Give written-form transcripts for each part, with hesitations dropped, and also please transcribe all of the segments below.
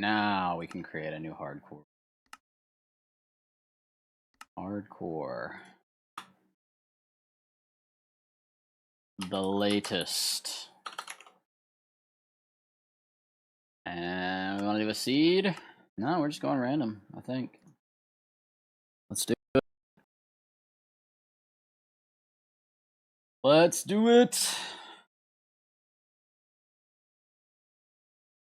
now we can create a new hardcore. Hardcore. The latest. And we want to do a seed? No, we're just going random, I think. Let's do it. Let's do it.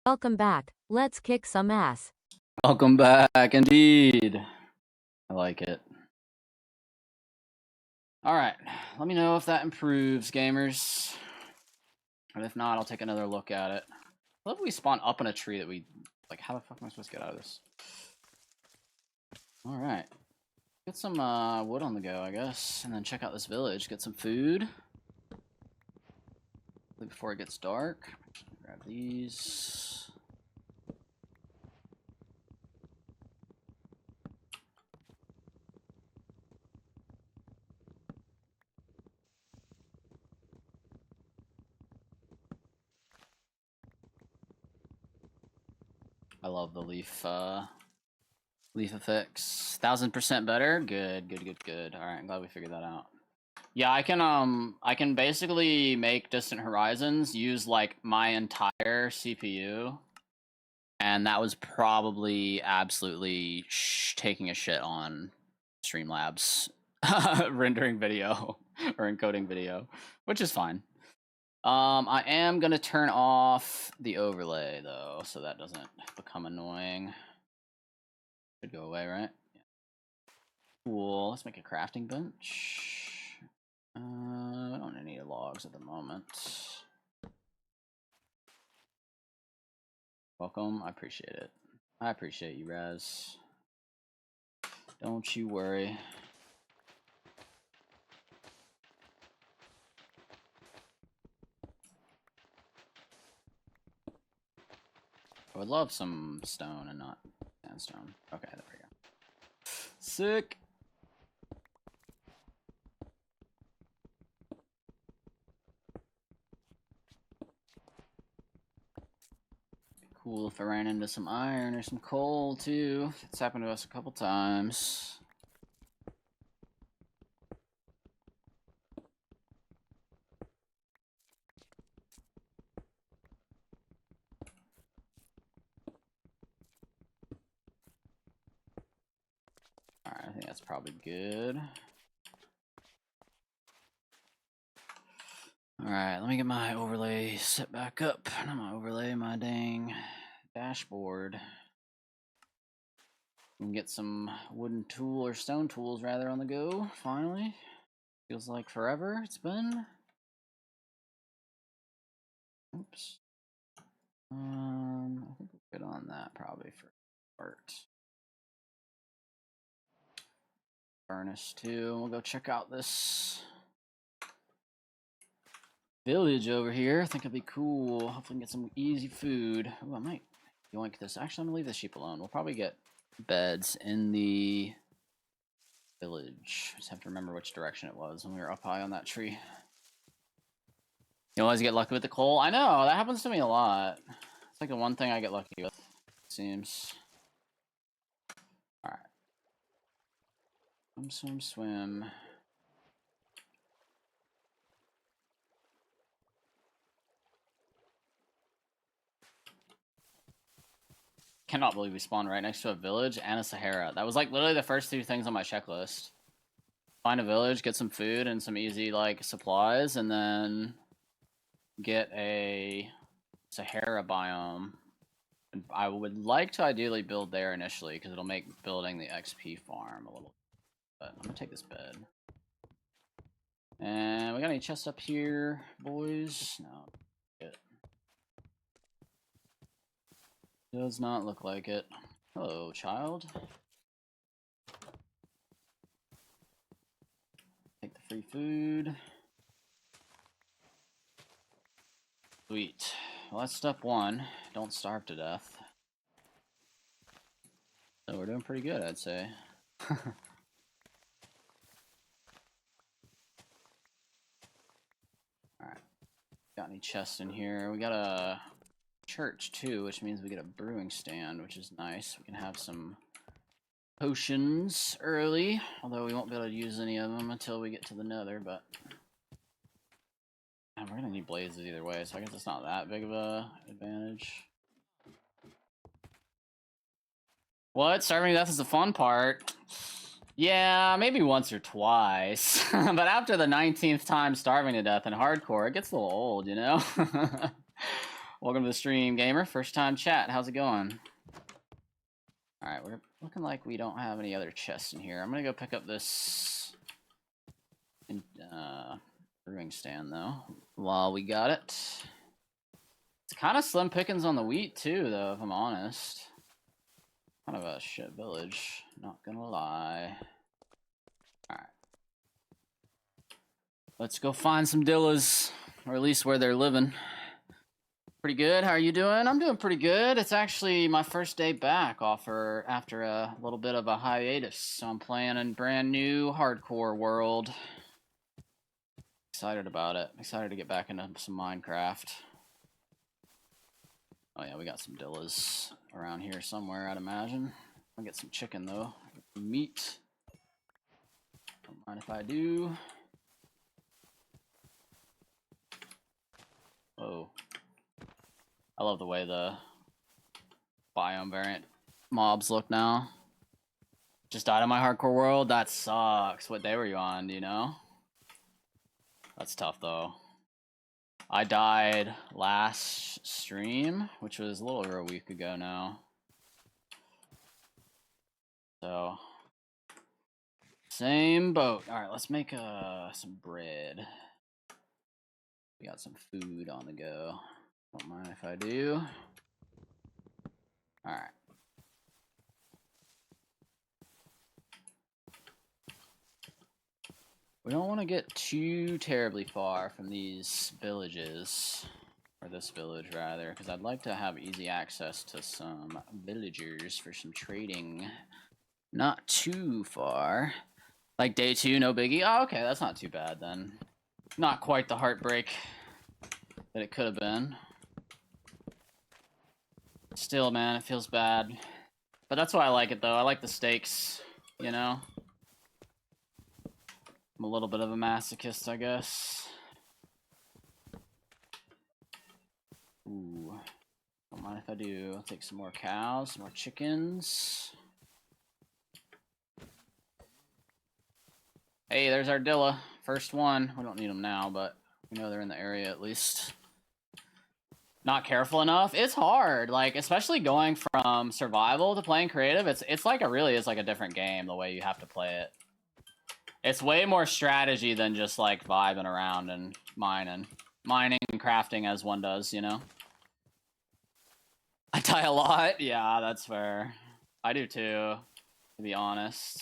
Welcome back. Let's kick some ass. Welcome back, indeed. I like it. All right, let me know if that improves, gamers. And if not, I'll take another look at it. I love we spawn up in a tree that we... Like, how the fuck am I supposed to get out of this? All right. Get some wood on the go, I guess. And then check out this village. Get some food. Before it gets dark. Grab these. I love the leaf effects. 1000% better. Good, good, good, good. All right, I'm glad we figured that out. Yeah, I can basically make Distant Horizons use like my entire CPU, and that was probably absolutely taking a shit on Streamlabs rendering video or encoding video, which is fine. I am gonna turn off the overlay though, so that doesn't become annoying. Should go away, right? Yeah. Cool. Let's make a crafting bench. I don't need any logs at the moment. Welcome. I appreciate it. I appreciate you, Raz. Don't you worry. I would love some stone and not sandstone. Okay, there we go. Sick. Cool if I ran into some iron or some coal too. It's happened to us a couple times. Alright, I think that's probably good. Alright, let me get my overlay set back up. Not my overlay, my dang dashboard. And get some wooden tool or stone tools rather on the go, finally. Feels like forever it's been. Oops. I think we're good on that probably for art. Furnace too. We'll go check out this village over here. I think it'd be cool. Hopefully we can get some easy food. Ooh, I might yoink this. Actually, I'm gonna leave the sheep alone. We'll probably get beds in the village. Just have to remember which direction it was when we were up high on that tree. You always get lucky with the coal. I know, that happens to me a lot. It's like the one thing I get lucky with, it seems. Alright. Swim, swim. Cannot believe we spawned right next to a village and a Sahara. That was like literally the first two things on my checklist. Find a village, get some food and some easy like supplies, and then get a Sahara biome. And I would like to ideally build there initially because it'll make building the XP farm a little. But I'm gonna take this bed. And we got any chests up here, boys? No. It does not look like it. Hello, child. Take the free food. Sweet. Well, that's step one. Don't starve to death. So we're doing pretty good, I'd say. Alright. Got any chests in here? We got a church too, which means we get a brewing stand, which is nice. We can have some potions early, although we won't be able to use any of them until we get to the nether, but man, we're gonna need blazes either way, so I guess it's not that big of a advantage. What? Starving to death is the fun part. Yeah, maybe once or twice. But after the 19th time starving to death in hardcore, it gets a little old, you know? Welcome to the stream, gamer. First time chat. How's it going? Alright, we're looking like we don't have any other chests in here. I'm gonna go pick up this brewing stand, though, while we got it. It's kind of slim pickings on the wheat, too, though, if I'm honest. Kind of a shit village, not gonna lie. Alright. Let's go find some Dillas, or at least where they're living. Pretty good, how are you doing? I'm doing pretty good. It's actually my first day back after a little bit of a hiatus. So I'm playing in brand new hardcore world. Excited about it. Excited to get back into some Minecraft. Oh yeah, we got some Dillas around here somewhere, I'd imagine. I'll get some chicken though. Get some meat. Don't mind if I do. Whoa. I love the way the biome variant mobs look now. Just died on my hardcore world? That sucks. What day were you on, do you know? That's tough though. I died last stream, which was a little over a week ago now. So, same boat. Alright, let's make some bread. We got some food on the go. Don't mind if I do. Alright. We don't want to get too terribly far from these villages, or this village rather, because I'd like to have easy access to some villagers for some trading. Not too far. Like day 2, no biggie. Oh, okay, that's not too bad then. Not quite the heartbreak that it could have been. Still, man, it feels bad. But that's why I like it, though. I like the stakes, you know? I'm a little bit of a masochist, I guess. Ooh. Don't mind if I do. I'll take some more cows, some more chickens. Hey, there's our Dilla. First one. We don't need them now, but we know they're in the area at least. Not careful enough. It's hard, like, especially going from survival to playing creative. It's like it really is like a different game the way you have to play it. It's way more strategy than just like vibing around and mining and crafting as one does, you know. I die a lot. Yeah, that's fair. I do too, to be honest.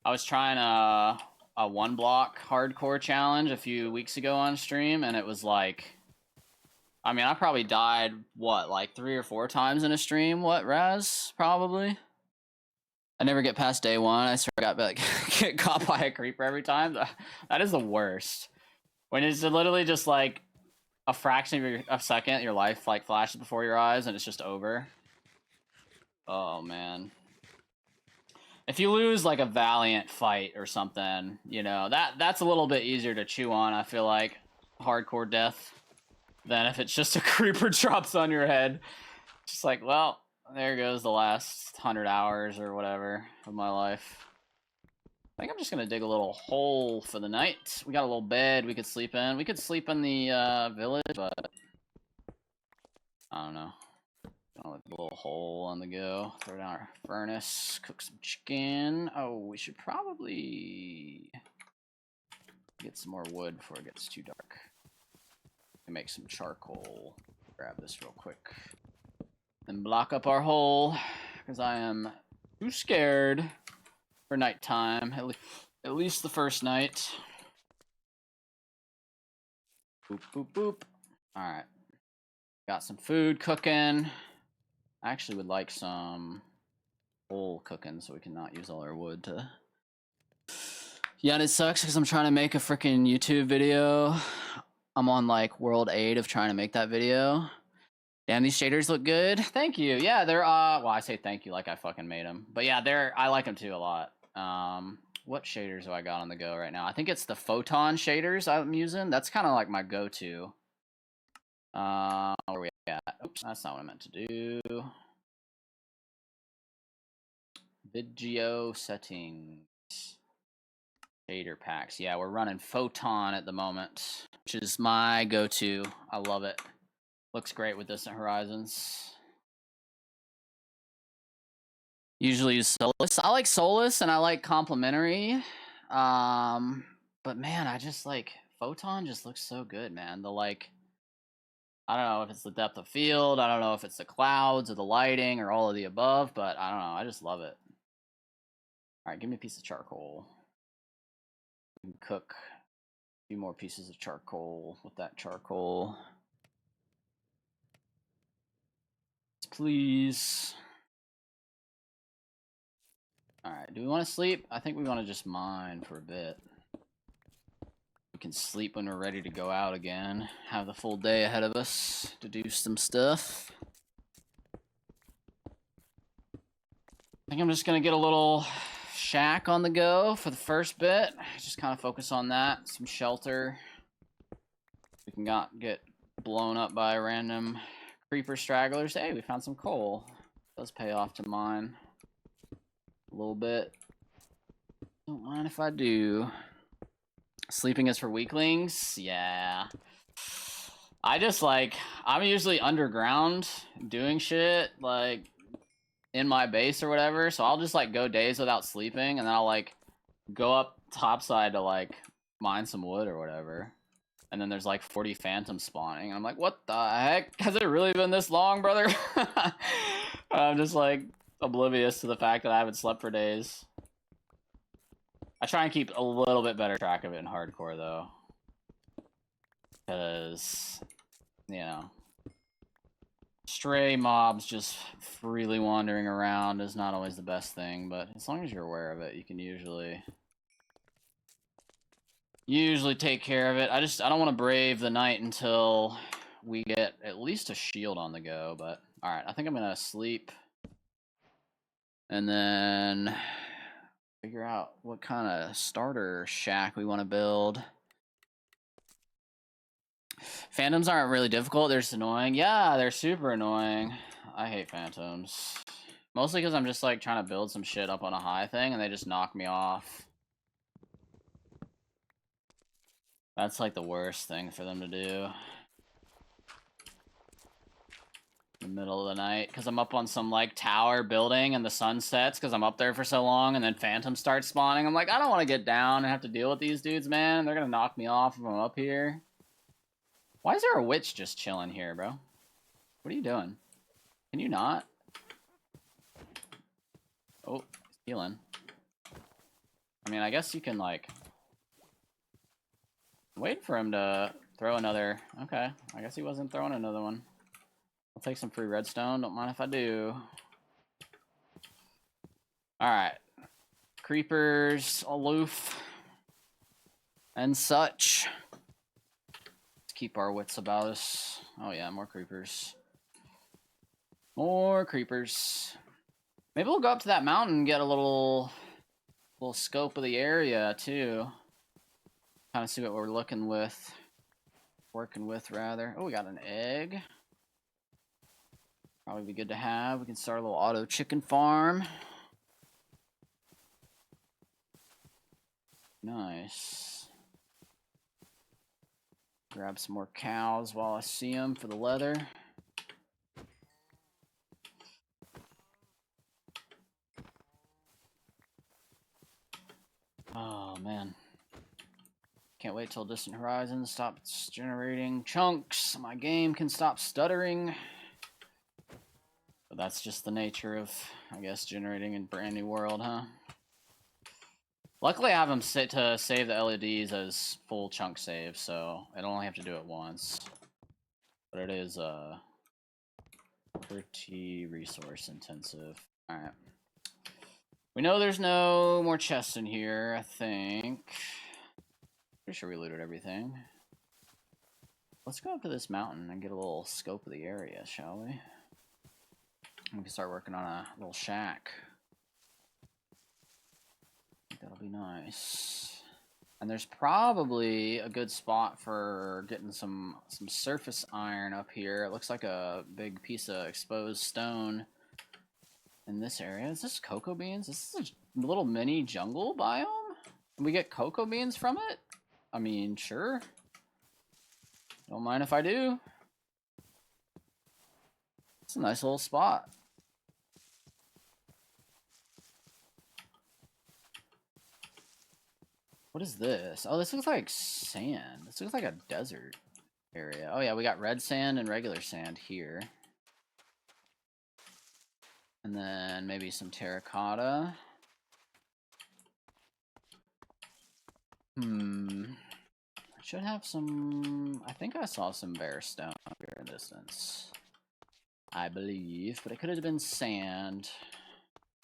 I was trying a 1-block hardcore challenge a few weeks ago on stream, and it was like, I mean, I probably died, what, like 3 or 4 times in a stream? What, Raz? Probably? I never get past day 1. I swear I got like, get caught by a creeper every time. That is the worst. When it's literally just like a fraction of a second, your life like flashes before your eyes and it's just over. Oh, man. If you lose like a valiant fight or something, you know, that's a little bit easier to chew on, I feel like, hardcore death, than if it's just a creeper drops on your head. Just like, well, there goes the last 100 hours or whatever of my life. I think I'm just gonna dig a little hole for the night. We got a little bed we could sleep in. We could sleep in the village, but I don't know. Got a little hole on the go. Throw down our furnace, cook some chicken. Oh, we should probably get some more wood before it gets too dark. And make some charcoal. Grab this real quick. And block up our hole, because I am too scared for nighttime. At least the first night. Boop, boop, boop. Alright. Got some food cooking. I actually would like some coal cooking so we can not use all our wood to... Yeah, and it sucks because I'm trying to make a freaking YouTube video. I'm on like world 8 of trying to make that video. Damn, these shaders look good. Thank you. Yeah, they're well, I say thank you like I fucking made them. But yeah, I like them too a lot. What shaders do I got on the go right now? I think it's the photon shaders I'm using. That's kind of like my go-to. Where are we at? Oops, that's not what I meant to do. Video settings. Shader packs. Yeah, we're running photon at the moment, which is my go-to. I love it. Looks great with Distant Horizons. Usually use Solus. I like Solus and I like Complementary. But man, I just like Photon just looks so good, man. The like, I don't know if it's the depth of field, I don't know if it's the clouds or the lighting or all of the above, but I don't know. I just love it. All right, give me a piece of charcoal. We can cook a few more pieces of charcoal with that charcoal. Please. All right, do we want to sleep? I think we want to just mine for a bit. We can sleep when we're ready to go out again. Have the full day ahead of us to do some stuff. I think I'm just gonna get a little shack on the go for the first bit. Just kind of focus on that. Some shelter. We can not get blown up by random creeper stragglers. Hey, we found some coal. Does pay off to mine a little bit. Don't mind if I do. Sleeping is for weaklings? Yeah. I just like, I'm usually underground doing shit, like in my base or whatever, so I'll just like go days without sleeping and then I'll like go up topside to like mine some wood or whatever. And then there's like 40 phantoms spawning. And I'm like, what the heck? Has it really been this long, brother? I'm just like oblivious to the fact that I haven't slept for days. I try and keep a little bit better track of it in hardcore though. Because, you know, stray mobs just freely wandering around is not always the best thing, but as long as you're aware of it, you can usually take care of it. I don't want to brave the night until we get at least a shield on the go, but all right, I think I'm gonna sleep and then figure out what kind of starter shack we want to build. Phantoms aren't really difficult, they're just annoying. Yeah, they're super annoying. I hate phantoms. Mostly because I'm just like trying to build some shit up on a high thing and they just knock me off. That's like the worst thing for them to do. In the middle of the night, because I'm up on some like tower building and the sun sets because I'm up there for so long and then phantoms start spawning. I'm like, I don't want to get down and have to deal with these dudes, man. They're gonna knock me off if I'm up here. Why is there a witch just chilling here, bro? What are you doing? Can you not? Oh, he's healing. I mean, I guess you can, like, wait for him to throw another. Okay, I guess he wasn't throwing another one. I'll take some free redstone. Don't mind if I do. Alright. Creepers aloof. And such. Let's keep our wits about us. Oh yeah, more creepers. More creepers. Maybe we'll go up to that mountain and get a little scope of the area too. Kind of see what we're working with rather. Oh, we got an egg. Probably be good to have. We can start a little auto chicken farm. Nice. Grab some more cows while I see them for the leather. Oh, man. Can't wait till Distant Horizons stops generating chunks so my game can stop stuttering. But that's just the nature of, I guess, generating in Brand New World, huh? Luckily, I have them set to save the LEDs as full chunk save, so I don't only have to do it once. But it is pretty resource intensive. Alright. We know there's no more chests in here, I think. Pretty sure we looted everything. Let's go up to this mountain and get a little scope of the area, shall we? We can start working on a little shack. I think that'll be nice. And there's probably a good spot for getting some surface iron up here. It looks like a big piece of exposed stone in this area. Is this cocoa beans? This is a little mini jungle biome? Can we get cocoa beans from it? I mean, sure. Don't mind if I do. It's a nice little spot. What is this? Oh, this looks like sand. This looks like a desert area. Oh yeah, we got red sand and regular sand here. And then maybe some terracotta. I should have some... I think I saw some bare stone here in the distance. I believe, but it could have been sand.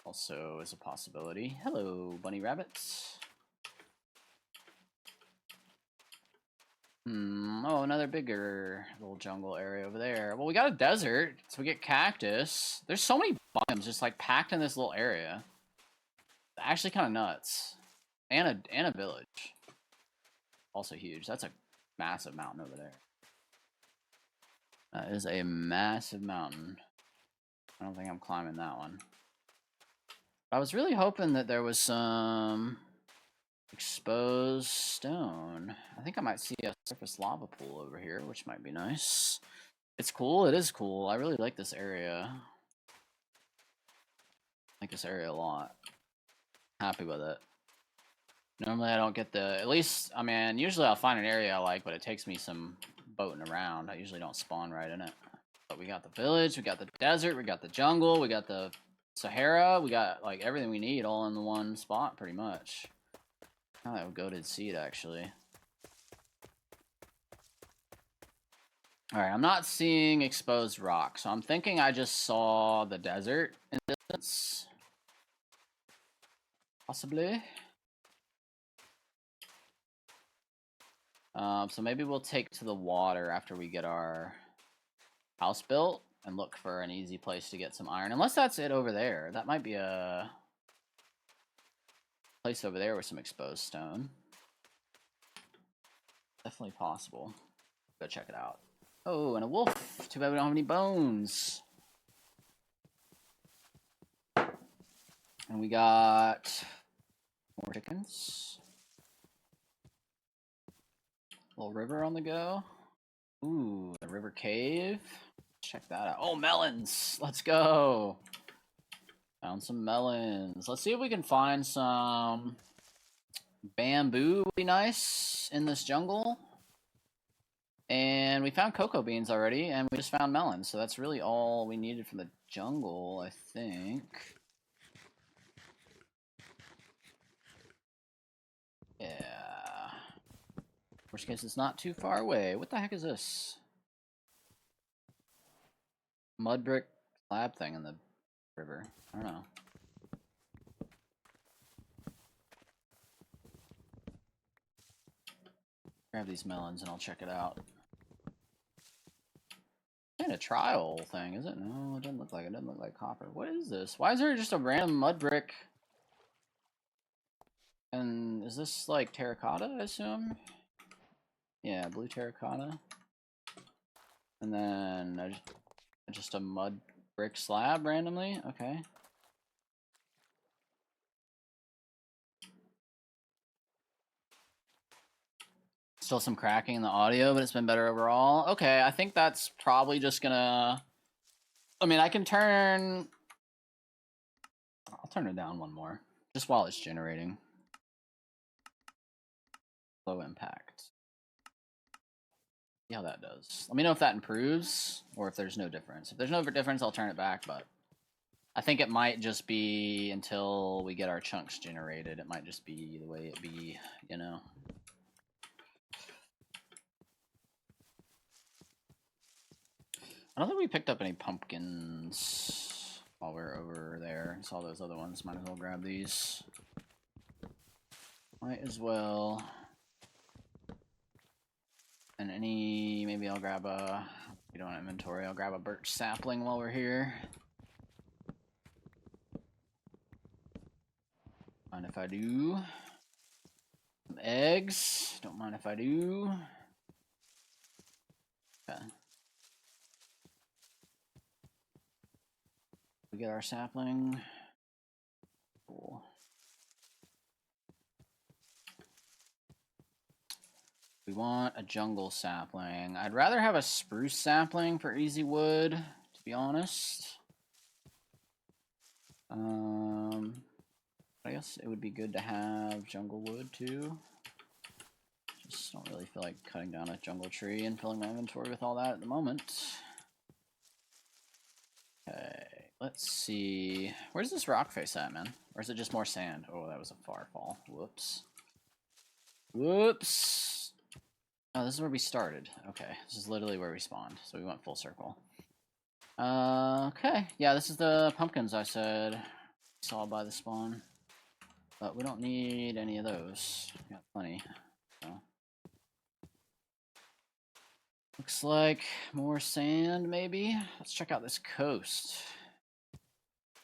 Also is a possibility. Hello, bunny rabbits. Oh, another bigger little jungle area over there. Well, we got a desert, so we get cactus. There's so many biomes just like packed in this little area. It's actually kind of nuts. And a village. Also huge. That's a massive mountain over there. That is a massive mountain. I don't think I'm climbing that one. I was really hoping that there was some exposed stone. I think I might see a surface lava pool over here, which might be nice. It's cool. It is cool. I really like this area. I like this area a lot. Happy with it. Normally I don't get the... At least, I mean, usually I'll find an area I like, but it takes me some boating around. I usually don't spawn right in it. But we got the village, we got the desert, we got the jungle, we got the Sahara. We got, like, everything we need all in the one spot, pretty much. Oh, that goated seed, actually. Alright, I'm not seeing exposed rock, so I'm thinking I just saw the desert in the distance. Possibly. So maybe we'll take to the water after we get our house built and look for an easy place to get some iron. Unless that's it over there. That might be a place over there with some exposed stone. Definitely possible. Go check it out. Oh, and a wolf. Too bad we don't have any bones. And we got more chickens. Little river on the go. Ooh, the river cave. Check that out. Oh, melons. Let's go. Found some melons. Let's see if we can find some bamboo. Would be nice in this jungle. And we found cocoa beans already, and we just found melons. So that's really all we needed from the jungle, I think. Yeah. Worst case, it's not too far away. What the heck is this? Mud brick slab thing in the river. I don't know. Grab these melons and I'll check it out. Kind of trial thing, is it? No, it doesn't look like it. It doesn't look like copper. What is this? Why is there just a random mud brick? And is this like terracotta, I assume? Yeah, blue terracotta. And then just a mud brick slab randomly? Okay. Still some cracking in the audio, but it's been better overall. Okay, I think that's probably just gonna... I mean, I can turn... I'll turn it down one more. Just while it's generating. Low impact. See how that does. Let me know if that improves, or if there's no difference. If there's no difference, I'll turn it back, but... I think it might just be until we get our chunks generated. It might just be the way it be, you know? I don't think we picked up any pumpkins while we were over there. Saw those other ones. Might as well grab these. Might as well. And maybe I'll grab we don't have inventory, I'll grab a birch sapling while we're here. Mind if I do? Some eggs, don't mind if I do. Okay. We get our sapling. Cool. We want a jungle sapling. I'd rather have a spruce sapling for easy wood, to be honest. I guess it would be good to have jungle wood too. Just don't really feel like cutting down a jungle tree and filling my inventory with all that at the moment. Okay, let's see. Where's this rock face at, man? Or is it just more sand? Oh, that was a far fall. Whoops. Whoops. Oh, this is where we started. Okay, this is literally where we spawned. So we went full circle. Okay. Yeah, this is the pumpkins I said saw by the spawn. But we don't need any of those. We got plenty. So. Looks like more sand, maybe. Let's check out this coast.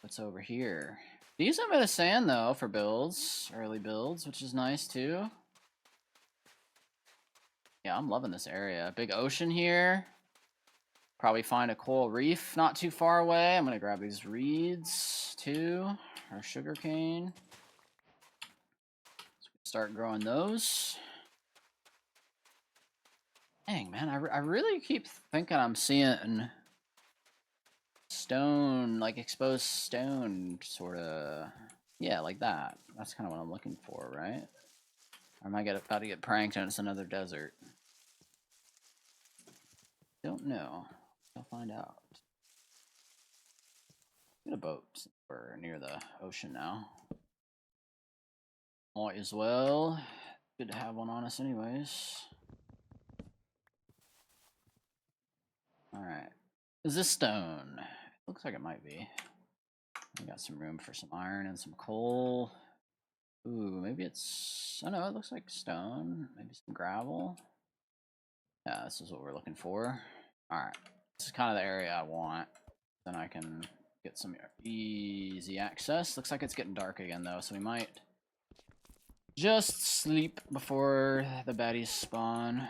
What's over here? Decent bit of sand, though, for builds. Early builds, which is nice, too. Yeah, I'm loving this area. Big ocean here. Probably find a coral reef not too far away. I'm going to grab these reeds, too. Or sugarcane. Start growing those. Dang, man, I really keep thinking I'm seeing stone, like exposed stone, sort of. Yeah, like that. That's kind of what I'm looking for, right? Or am I about to get pranked and it's another desert? Don't know. I'll find out. Get a boat. We're near the ocean now. Might as well. Good to have one on us anyways. Alright. Is this stone? Looks like it might be. We got some room for some iron and some coal. Ooh, maybe it's... I don't know, it looks like stone. Maybe some gravel. Yeah, this is what we're looking for. Alright. This is kind of the area I want. Then I can get some easy access. Looks like it's getting dark again, though, so we might just sleep before the baddies spawn.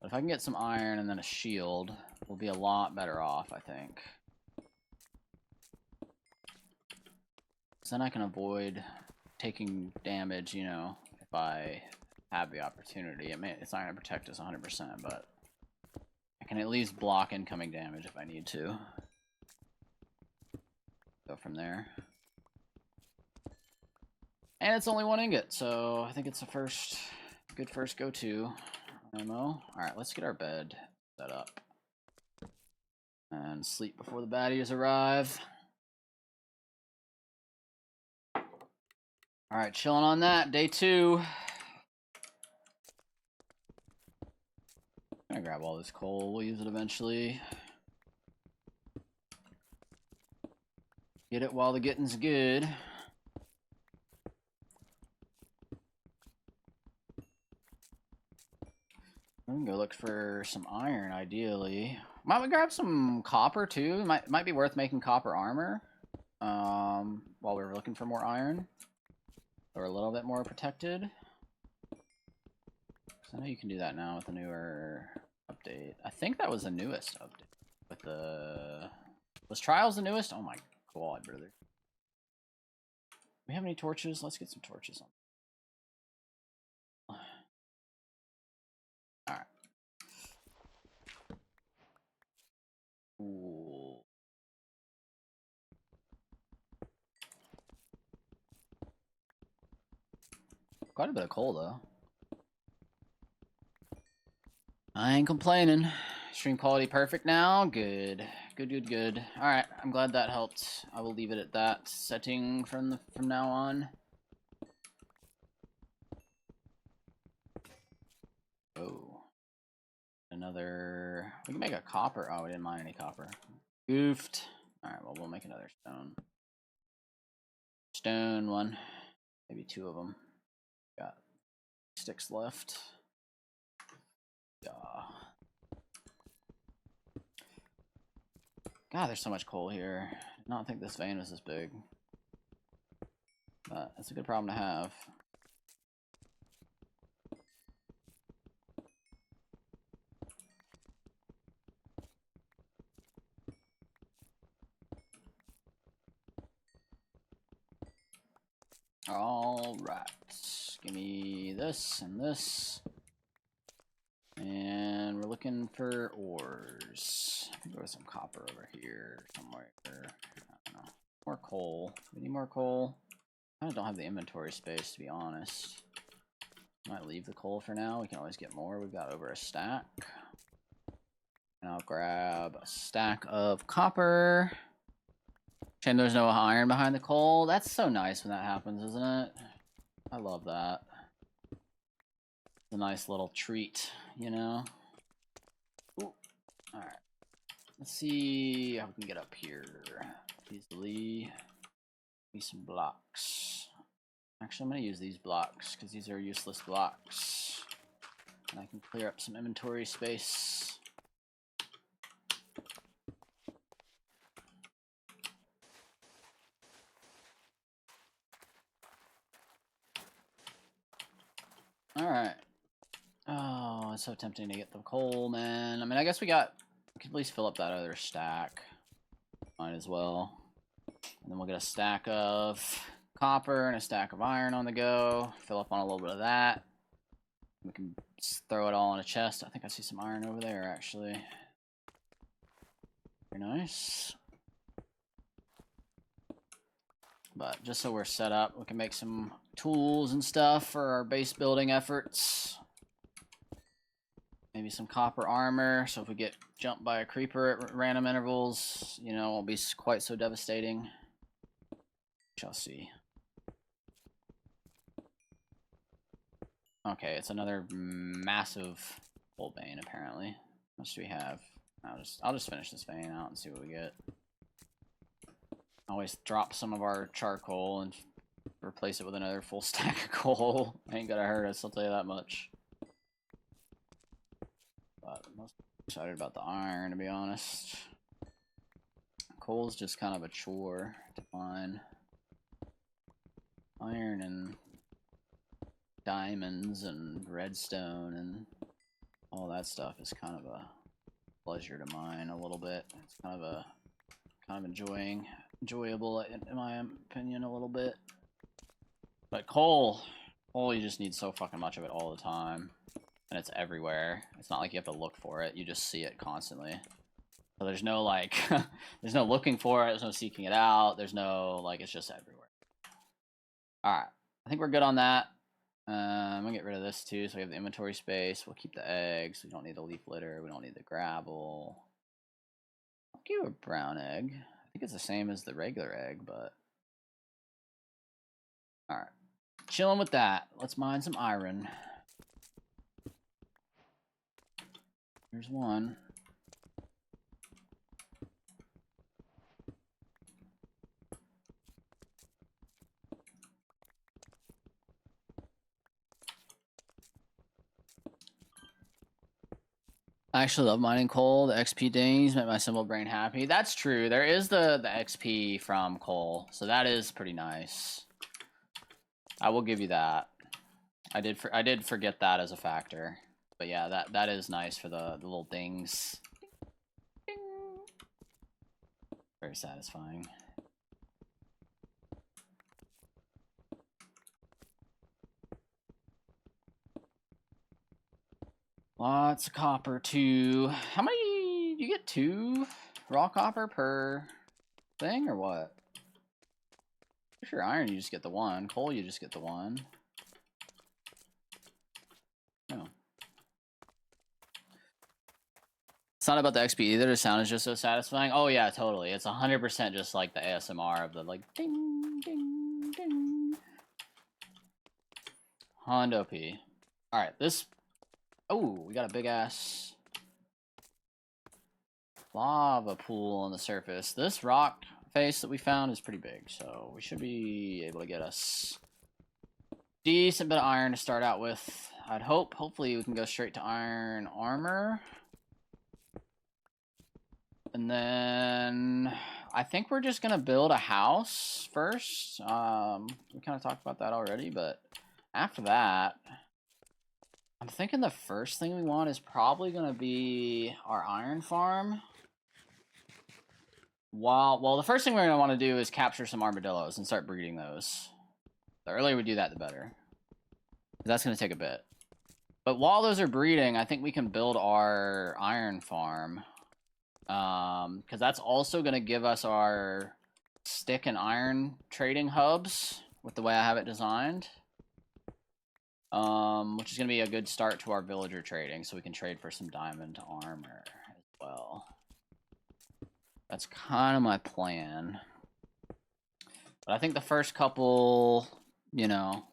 But if I can get some iron and then a shield, we'll be a lot better off, I think. So then I can avoid taking damage, you know, if I have the opportunity. It's not going to protect us 100%, but I can at least block incoming damage if I need to. Go from there. And it's only 1 ingot, so I think it's a good first go-to ammo. Alright, let's get our bed set up. And sleep before the baddies arrive. Alright, chilling on that. Day 2. I'm gonna grab all this coal. We'll use it eventually. Get it while the getting's good. We can go look for some iron, ideally. Might we grab some copper, too? Might be worth making copper armor. While we're looking for more iron. Or a little bit more protected. I know you can do that now with the newer update. I think that was the newest update. With the... Was Trials the newest? Oh my god, brother. We have any torches? Let's get some torches on. Alright. Ooh. Quite a bit of coal, though. I ain't complaining. Stream quality perfect now. Good. Good. Alright, I'm glad that helped. I will leave it at that setting from now on. Oh. Another... We can make a copper. Oh, we didn't mine any copper. Goofed. Alright, well, we'll make another stone. Stone one. Maybe 2 of them. Got sticks left. Yeah. God, there's so much coal here. I did not think this vein was this big. But that's a good problem to have. All right, give me this and this, and we're looking for ores. I think there was some copper over here somewhere. I don't know. More coal. We need more coal. I don't have the inventory space, to be honest. Might leave the coal for now. We can always get more. We've got over a stack. And I'll grab a stack of copper. Shame there's no iron behind the coal. That's so nice when that happens, isn't it? I love that. It's a nice little treat, you know? Ooh. Alright. Let's see how we can get up here easily. Need some blocks. Actually, I'm going to use these blocks because these are useless blocks. And I can clear up some inventory space. Alright. Oh, it's so tempting to get the coal, man. I mean, I guess we could at least fill up that other stack. Might as well. And then we'll get a stack of copper and a stack of iron on the go. Fill up on a little bit of that. We can just throw it all in a chest. I think I see some iron over there, actually. Very nice. But just so we're set up, we can make some tools and stuff for our base building efforts. Maybe some copper armor, so if we get jumped by a creeper at random intervals, you know, it won't be quite so devastating. Shall see. Okay, it's another massive gold vein, apparently. How much do we have? I'll just finish this vein out and see what we get. Always drop some of our charcoal and replace it with another full stack of coal. Ain't gonna hurt us, I'll tell you that much. But I'm most excited about the iron, to be honest. Coal's just kind of a chore to find. Iron and diamonds and redstone and all that stuff is kind of a pleasure to mine a little bit. It's kind of enjoyable in my opinion a little bit. But coal, you just need so fucking much of it all the time. And it's everywhere. It's not like you have to look for it. You just see it constantly. So there's no like, there's no looking for it. There's no seeking it out. There's no like, it's just everywhere. All right, I think we're good on that. I'm gonna get rid of this too, so we have the inventory space. We'll keep the eggs. We don't need the leaf litter. We don't need the gravel. I'll give you a brown egg. I think it's the same as the regular egg, but all right, chilling with that. Let's mine some iron. Here's one. I actually love mining coal. The XP dings make my simple brain happy. That's true. There is the XP from coal, so that is pretty nice. I will give you that. I did forget that as a factor, but yeah, that is nice for the little dings. Ding. Very satisfying. Lots of copper too. How many? You get 2 raw copper per thing or what? For sure, iron you just get the 1. Coal you just get the 1. No. It's not about the XP either. The sound is just so satisfying. Oh yeah, totally. It's 100% just like the ASMR of the like ding ding ding. Hondo P. All right, this. Oh, we got a big ass lava pool on the surface. This rock face that we found is pretty big, so we should be able to get us decent bit of iron to start out with. I'd hope. Hopefully we can go straight to iron armor. And then I think we're just gonna build a house first. We kind of talked about that already, but after that, I'm thinking the first thing we want is probably gonna be our iron farm. Well, the first thing we're gonna want to do is capture some armadillos and start breeding those. The earlier we do that, the better. That's gonna take a bit. But while those are breeding, I think we can build our iron farm. Because that's also going to give us our stick and iron trading hubs with the way I have it designed. Which is going to be a good start to our villager trading, so we can trade for some diamond armor as well. That's kind of my plan. But I think the first couple, you know,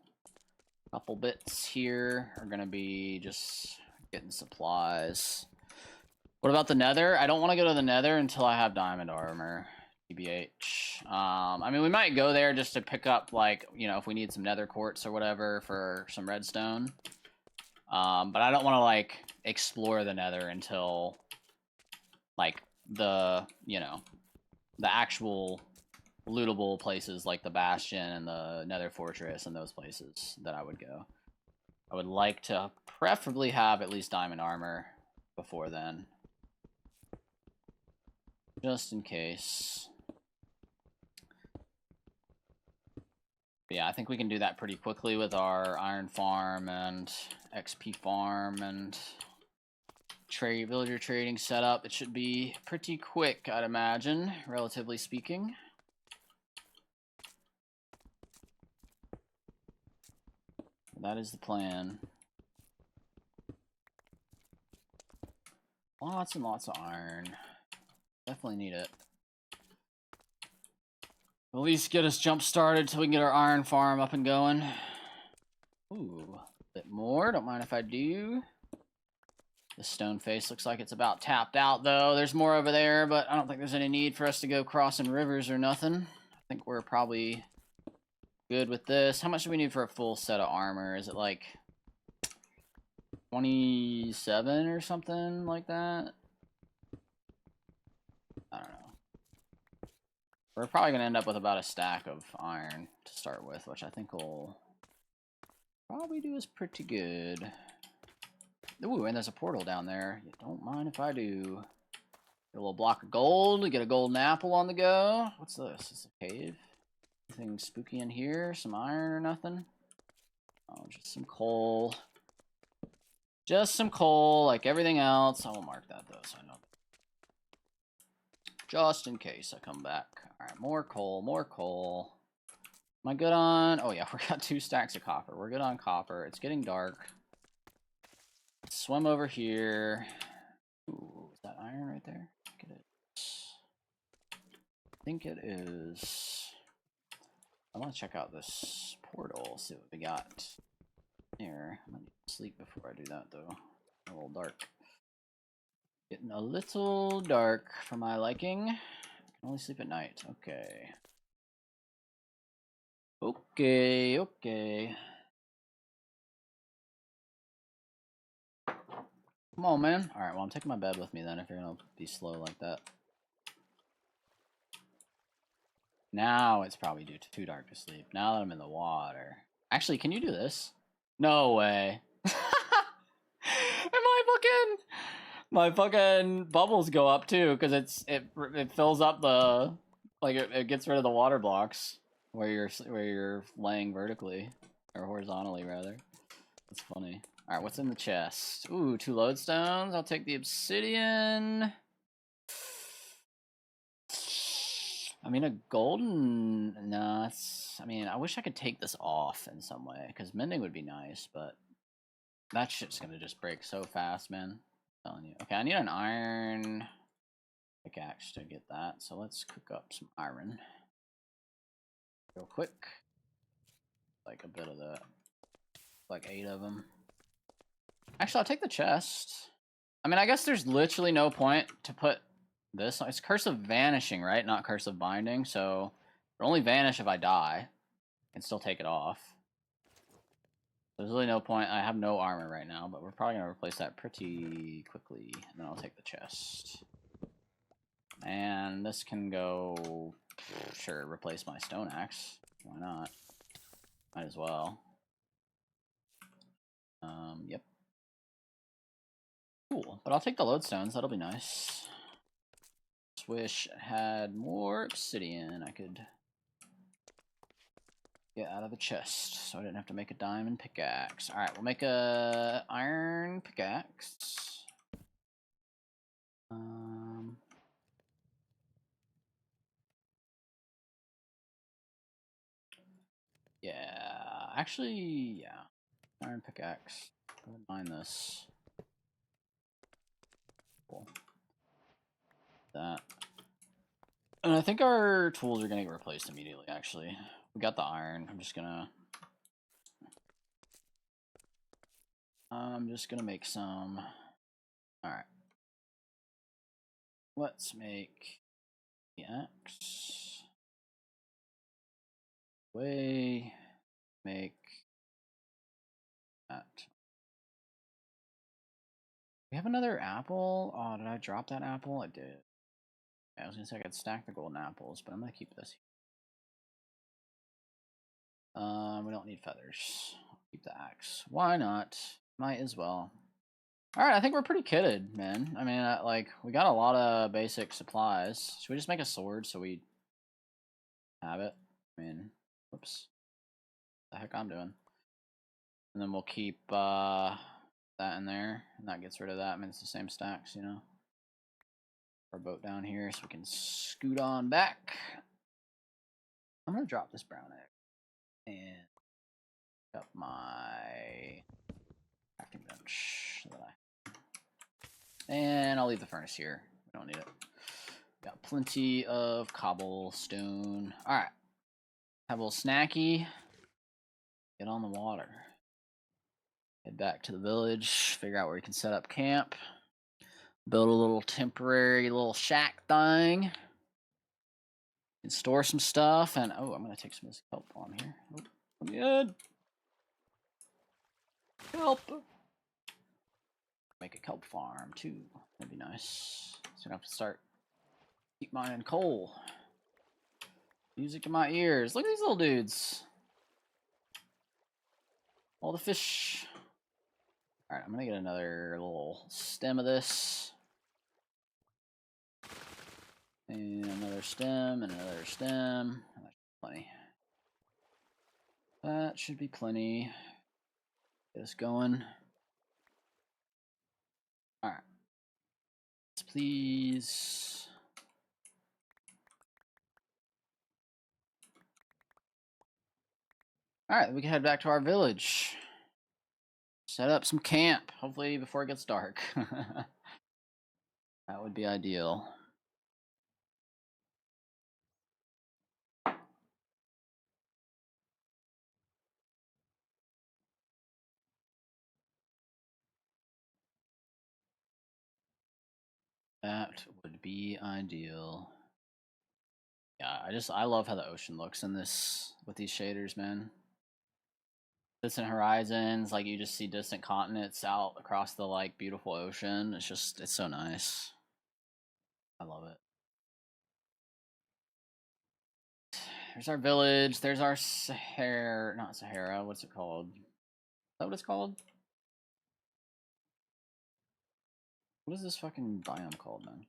couple bits here are going to be just getting supplies. What about the nether? I don't want to go to the nether until I have diamond armor. TBH. I mean, we might go there just to pick up, like, you know, if we need some nether quartz or whatever for some redstone. But I don't want to, like, explore the nether until, like, the, you know, the actual lootable places like the bastion and the nether fortress and those places that I would go. I would like to preferably have at least diamond armor before then. Just in case. Yeah, I think we can do that pretty quickly with our iron farm and XP farm and villager trading setup. It should be pretty quick, I'd imagine, relatively speaking. That is the plan. Lots and lots of iron. Definitely need it. At least get us jump started till we can get our iron farm up and going. Ooh, a bit more. Don't mind if I do. The stone face looks like it's about tapped out, though. There's more over there, but I don't think there's any need for us to go crossing rivers or nothing. I think we're probably good with this. How much do we need for a full set of armor? Is it like 27 or something like that? I don't know. We're probably going to end up with about a stack of iron to start with, which I think will probably do us pretty good. Ooh, and there's a portal down there. You don't mind if I do. Get a little block of gold, get a golden apple on the go. What's this? It's a cave. Anything spooky in here? Some iron or nothing? Oh, just some coal. Just some coal, like everything else. I will mark that, though, so I know. Just in case I come back. Alright, more coal, more coal. Am I good on... Oh, yeah, we got 2 stacks of copper. We're good on copper. It's getting dark. Let's swim over here. Ooh, is that iron right there? I think it is. I think it is. I want to check out this portal, see what we got here. I'm gonna sleep before I do that, though. A little dark. Getting a little dark for my liking. I can only sleep at night. Okay. Okay, okay. Come on, man. Alright, well, I'm taking my bed with me then if you're gonna be slow like that. Now it's probably too dark to sleep. Now that I'm in the water. Actually, can you do this? No way. My fucking bubbles go up too, because it fills up the, like, it gets rid of the water blocks where you're laying vertically or horizontally rather. That's funny. All right, what's in the chest? Ooh, 2 lodestones. I'll take the obsidian. I mean, a golden. No, I mean, I wish I could take this off in some way because mending would be nice, but that shit's gonna just break so fast, man. I'm telling you. Okay, I need an iron pickaxe to get that, so let's cook up some iron real quick. Like a bit of that. Like 8 of them. Actually, I'll take the chest. I mean, I guess there's literally no point to put this. It's Curse of Vanishing, right? Not Curse of Binding, so it'll only vanish if I die. I can still take it off. There's really no point. I have no armor right now, but we're probably gonna replace that pretty quickly, and then I'll take the chest. And this can go. Sure, replace my stone axe. Why not? Might as well. Yep. Cool, but I'll take the lodestones. That'll be nice. Just wish I had more obsidian I could get out of the chest, so I didn't have to make a diamond pickaxe. All right, we'll make a iron pickaxe. Yeah, actually, yeah. Iron pickaxe. I wouldn't mind this. Cool. That. And I think our tools are gonna get replaced immediately, actually. We got the iron. I'm just gonna make some. Alright. Let's make the axe. Make that. We have another apple. Oh, did I drop that apple? I did. I was gonna say I could stack the golden apples, but I'm gonna keep this. We don't need feathers. I'll keep the axe. Why not? Might as well. All right, I think we're pretty kitted, man. I mean, like, we got a lot of basic supplies. Should we just make a sword so we have it? I mean, whoops. What the heck I'm doing. And then we'll keep that in there, and that gets rid of that. I mean, it's the same stacks, you know. Our boat down here so we can scoot on back. I'm gonna drop this brown egg and up my crafting bench and I'll leave the furnace here. We don't need it. Got plenty of cobblestone. All right, have a little snacky. Get on the water. Head back to the village. Figure out where we can set up camp. Build a little temporary little shack thing. And store some stuff. And oh, I'm gonna take some of this kelp on here. Oh, let me in. Kelp. Make a kelp farm too. That'd be nice. So I have to start keep mining coal. Music in my ears. Look at these little dudes. All the fish. All right, I'm gonna get another little stem of this. And another stem, and another stem. That's plenty. That should be plenty. Get us going. All right. Please. All right, we can head back to our village. Set up some camp, hopefully before it gets dark. That would be ideal. That would be ideal. Yeah, I love how the ocean looks in this with these shaders, man. Distant horizons, like you just see distant continents out across the like beautiful ocean. It's so nice. I love it. There's our village. There's our Sahara, not Sahara. What's it called? Is that what it's called? What is this fucking biome called, man?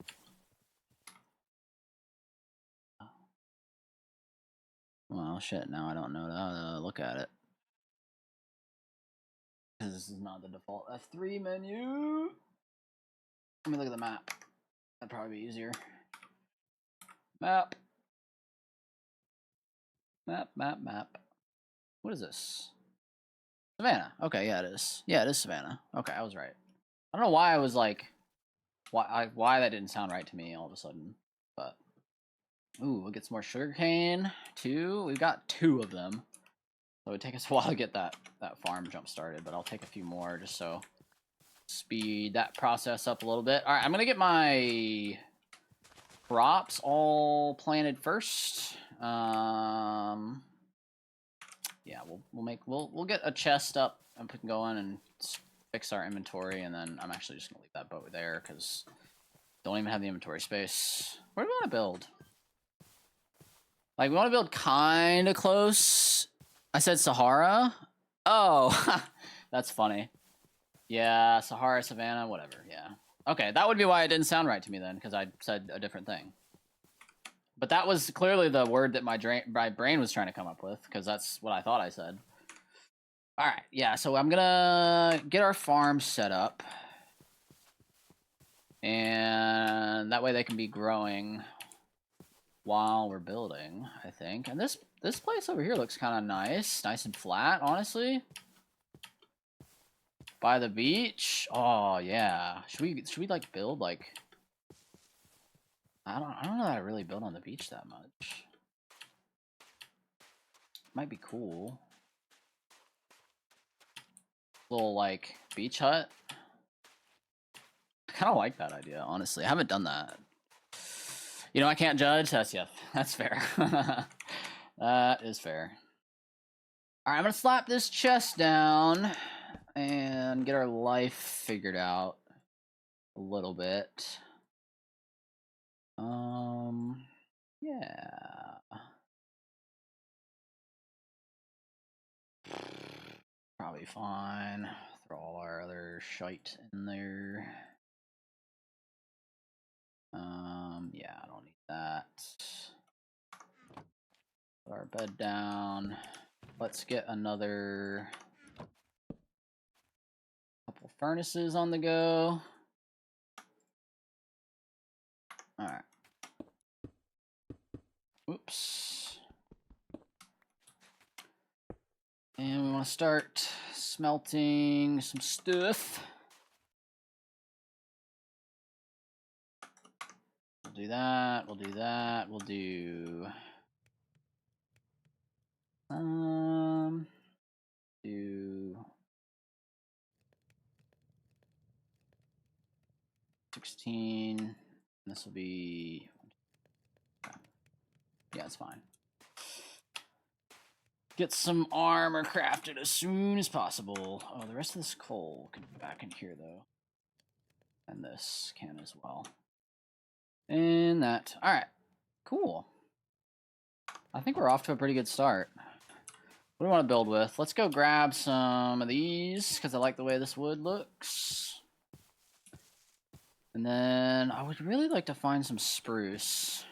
Well, shit. Now I don't know how to look at it. Because this is not the default F3 menu. Let me look at the map. That'd probably be easier. Map. Map. What is this? Savannah. Okay, yeah, it is. Yeah, it is Savannah. Okay, I was right. I don't know why I was like, why that didn't sound right to me all of a sudden. But ooh, we'll get some more sugarcane too. We've got 2 of them. So it would take us a while to get that farm jump started, but I'll take a few more just so speed that process up a little bit. All right, I'm gonna get my crops all planted first. Yeah, we'll get a chest up going and fix our inventory, and then I'm actually just gonna leave that boat there because don't even have the inventory space. Where do we want to build? Like, we want to build kind of close. I said Sahara. Oh, that's funny. Yeah, Sahara, Savannah, whatever. Yeah. Okay, that would be why it didn't sound right to me then, because I said a different thing. But that was clearly the word that my brain was trying to come up with, because that's what I thought I said. All right, yeah, so I'm gonna get our farm set up. And that way they can be growing while we're building, I think. And this place over here looks kind of nice and flat, honestly. By the beach. Oh yeah. Should we like build like? I don't know how to really build on the beach that much. Might be cool. Little like beach hut. I kind of like that idea, honestly. I haven't done that. You know, I can't judge. That's fair. That is fair. All right, I'm gonna slap this chest down and get our life figured out a little bit. Yeah. Probably fine. Throw all our other shite in there. Yeah, I don't need that. Put our bed down. Let's get another couple furnaces on the go. All right. Oops. And we want to start smelting some stuff. We'll do that. We'll do that. We'll do do 16. This will be, yeah, it's fine. Get some armor crafted as soon as possible. Oh, the rest of this coal can go back in here though. And this can as well. And that. All right, cool. I think we're off to a pretty good start. What do we want to build with? Let's go grab some of these because I like the way this wood looks. And then I would really like to find some spruce.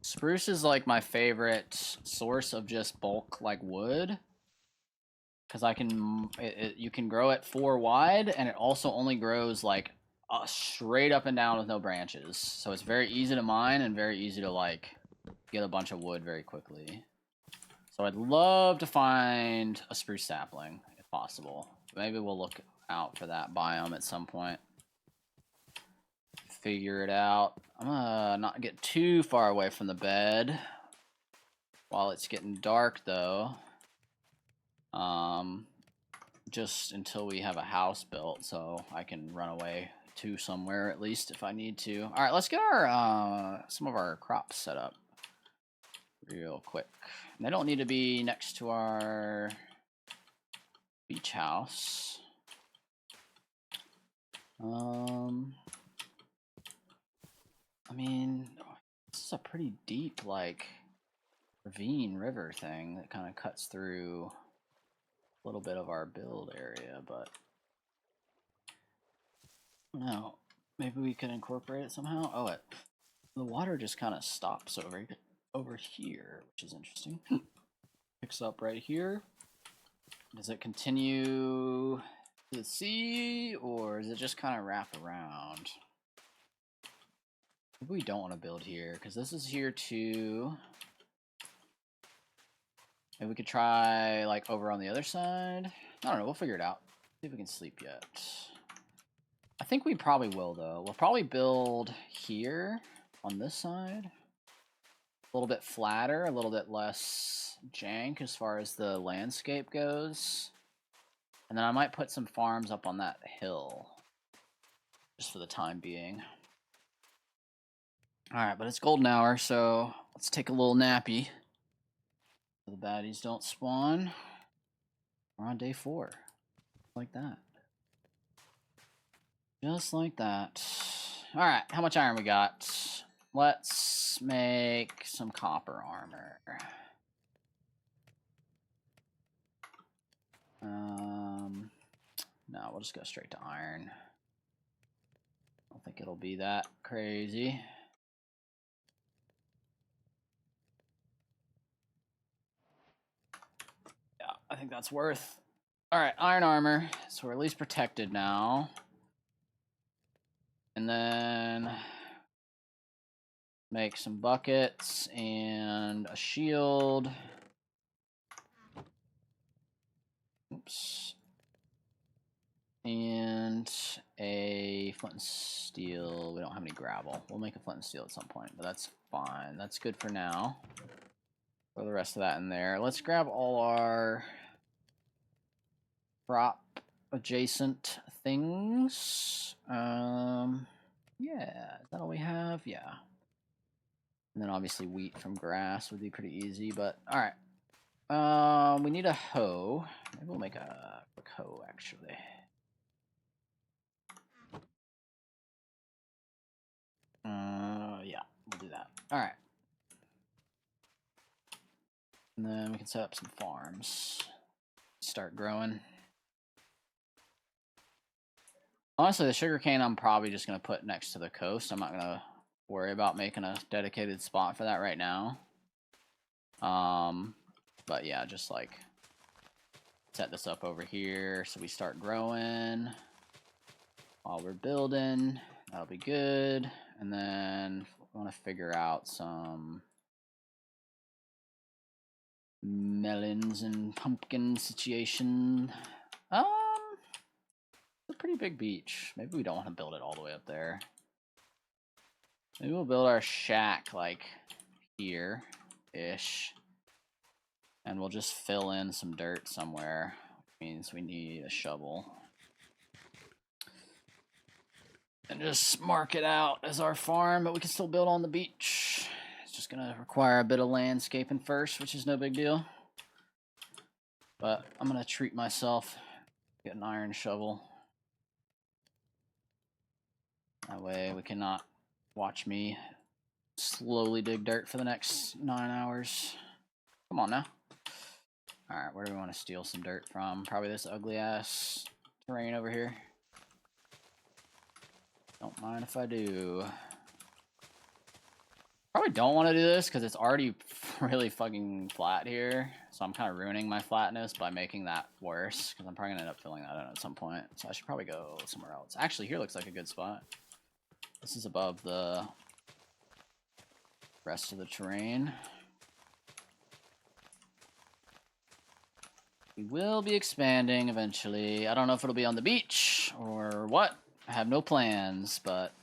Spruce is like my favorite source of just bulk like wood. Because I can, you can grow it 4 wide, and it also only grows like straight up and down with no branches. So it's very easy to mine and very easy to like get a bunch of wood very quickly. So I'd love to find a spruce sapling if possible. Maybe we'll look out for that biome at some point. Figure it out. I'm gonna not get too far away from the bed while it's getting dark though. Just until we have a house built so I can run away to somewhere at least if I need to. All right, let's get our some of our crops set up real quick. And they don't need to be next to our beach house. I mean, this is a pretty deep like ravine river thing that kind of cuts through a little bit of our build area, but I don't know. Maybe we could incorporate it somehow. Oh, the water just kind of stops over here, which is interesting. Picks up right here. Does it continue to the sea, or does it just kind of wrap around? Maybe we don't want to build here, because this is here too. Maybe we could try, like, over on the other side. I don't know, we'll figure it out. See if we can sleep yet. I think we probably will, though. We'll probably build here on this side. A little bit flatter, a little bit less jank as far as the landscape goes. And then I might put some farms up on that hill. Just for the time being. Alright, but it's golden hour, so let's take a little nappy. The baddies don't spawn. We're on day 4. Like that. Just like that. Alright, how much iron we got? Let's make some copper armor. No, we'll just go straight to iron. I don't think it'll be that crazy. Yeah, I think that's worth. Alright, iron armor. So we're at least protected now. And then make some buckets and a shield. Oops. And a flint and steel. We don't have any gravel. We'll make a flint and steel at some point, but that's fine. That's good for now. Throw the rest of that in there. Let's grab all our crop adjacent things. Yeah, is that all we have? Yeah. And then obviously wheat from grass would be pretty easy, but all right. We need a hoe. Maybe we'll make a quick hoe actually. Yeah, we'll do that. All right. And then we can set up some farms. Start growing. Honestly, the sugarcane I'm probably just going to put next to the coast. I'm not going to worry about making a dedicated spot for that right now. But yeah, just like set this up over here so we start growing while we're building. That'll be good. And then we want to figure out some melons and pumpkin situation. It's a pretty big beach. Maybe we don't want to build it all the way up there. Maybe we'll build our shack like here-ish. And we'll just fill in some dirt somewhere. Which means we need a shovel. And just mark it out as our farm, but we can still build on the beach. It's just gonna require a bit of landscaping first, which is no big deal. But I'm gonna treat myself, get an iron shovel. That way we cannot watch me slowly dig dirt for the next 9 hours. Come on now. Alright, where do we want to steal some dirt from? Probably this ugly ass terrain over here. Don't mind if I do. Probably don't want to do this because it's already really fucking flat here. So I'm kind of ruining my flatness by making that worse because I'm probably going to end up filling that in at some point. So I should probably go somewhere else. Actually, here looks like a good spot. This is above the rest of the terrain. We will be expanding eventually. I don't know if it'll be on the beach or what. I have no plans, but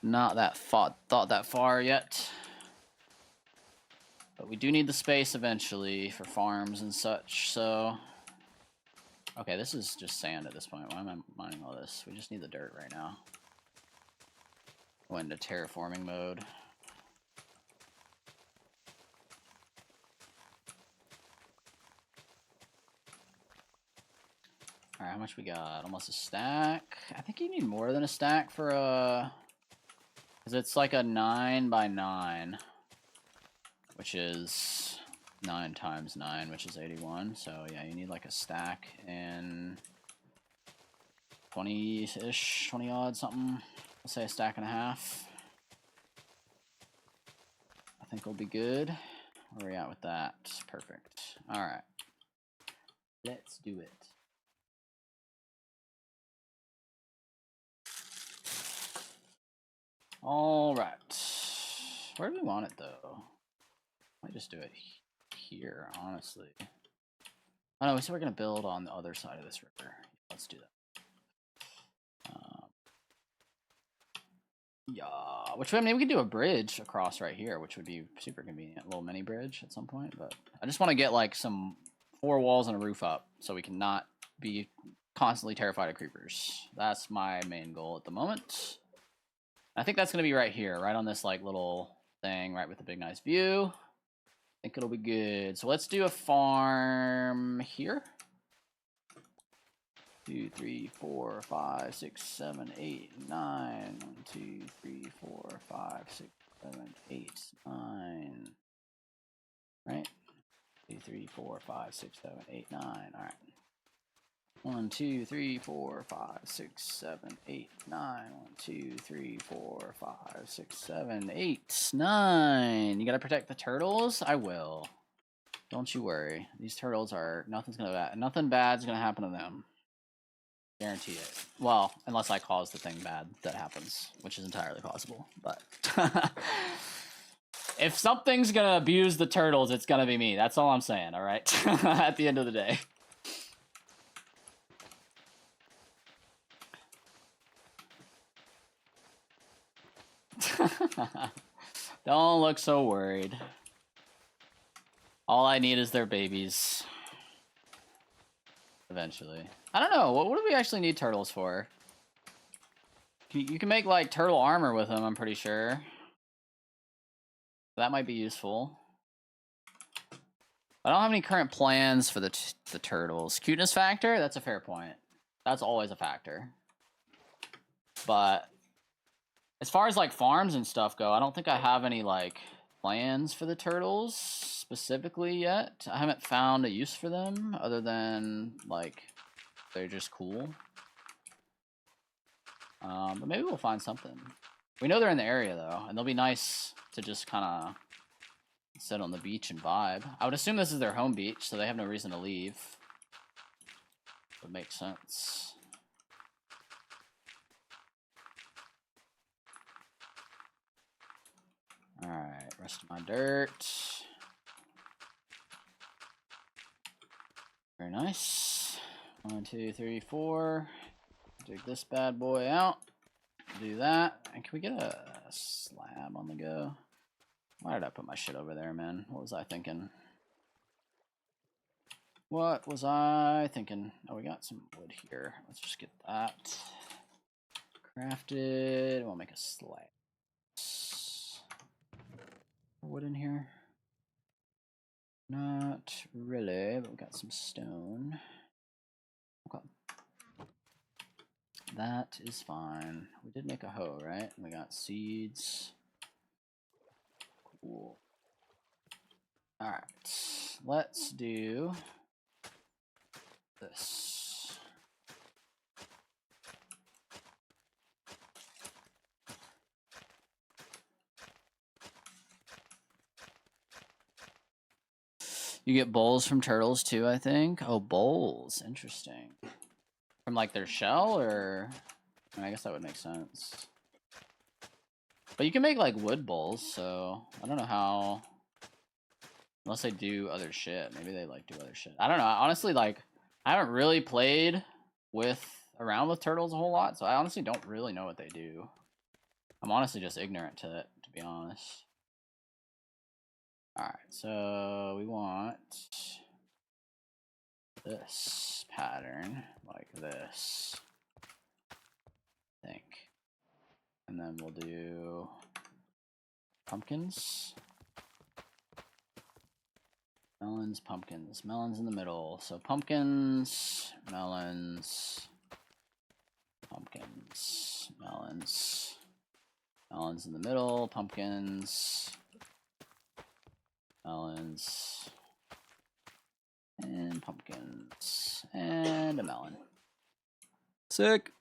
not that thought that far yet. But we do need the space eventually for farms and such, so... Okay, this is just sand at this point. Why am I mining all this? We just need the dirt right now. Go into terraforming mode. Alright, how much we got? Almost a stack. I think you need more than a stack for a... Because it's like a 9 by 9. Which is 9 times 9, which is 81. So yeah, you need like a stack and 20-ish, 20 odd something. Let's say a stack and a half. I think we'll be good. Where are we at with that? Perfect. Alright. Let's do it. Alright. Where do we want it though? I might just do it here, honestly. Oh no, we said we're gonna build on the other side of this river. Let's do that. Yeah, which way, maybe we could do a bridge across right here, which would be super convenient. A little mini bridge at some point, but I just want to get like some 4 walls and a roof up so we can not be constantly terrified of creepers. That's my main goal at the moment. I think that's gonna be right here, right on this like little thing, right with the big nice view. I think it'll be good. So let's do a farm here. 2, 3, 4, 5, 6, 7, 8, 9. 1, 2, 3, 4, 5, 6, 7, 8, 9. Right? 2, 3, 4, 5, 6, 7, 8, 9. All right. 1, 2, 3, 4, 5, 6, 7, 8, 9. 1, 2, 3, 4, 5, 6, 7, 8, 9. You gotta protect the turtles? I will. Don't you worry. These turtles are nothing bad's gonna happen to them. Guarantee it. Well, unless I cause the thing bad that happens, which is entirely possible. But if something's gonna abuse the turtles, it's gonna be me. That's all I'm saying, alright? At the end of the day. Don't look so worried. All I need is their babies. Eventually. I don't know. What do we actually need turtles for? You can make, like, turtle armor with them, I'm pretty sure. That might be useful. I don't have any current plans for the turtles. Cuteness factor? That's a fair point. That's always a factor. But as far as, like, farms and stuff go, I don't think I have any, like, plans for the turtles specifically yet. I haven't found a use for them other than, like, they're just cool. But maybe we'll find something. We know they're in the area, though, and they'll be nice to just kind of sit on the beach and vibe. I would assume this is their home beach, so they have no reason to leave. Would make sense. Alright, rest of my dirt. Very nice. 1, 2, 3, 4. Dig this bad boy out. Do that. And can we get a slab on the go? Why did I put my shit over there, man? What was I thinking? What was I thinking? Oh, we got some wood here. Let's just get that crafted. We'll make a slab. Wood in here? Not really, but we got some stone. Okay. That is fine. We did make a hoe, right? We got seeds. Cool. Alright. Let's do this. You get bowls from turtles too, I think. Oh, bowls. Interesting. From like their shell, or I mean, I guess that would make sense. But you can make like wood bowls, so I don't know how. Unless they do other shit. Maybe they like do other shit. I don't know. Honestly, like I haven't really played around with turtles a whole lot, so I honestly don't really know what they do. I'm honestly just ignorant to it, to be honest. Alright, so we want this pattern like this, I think. And then we'll do pumpkins. Melons, pumpkins. Melons in the middle. So pumpkins, melons, pumpkins, melons. Melons in the middle, pumpkins, melons, and pumpkins, and a melon. Sick.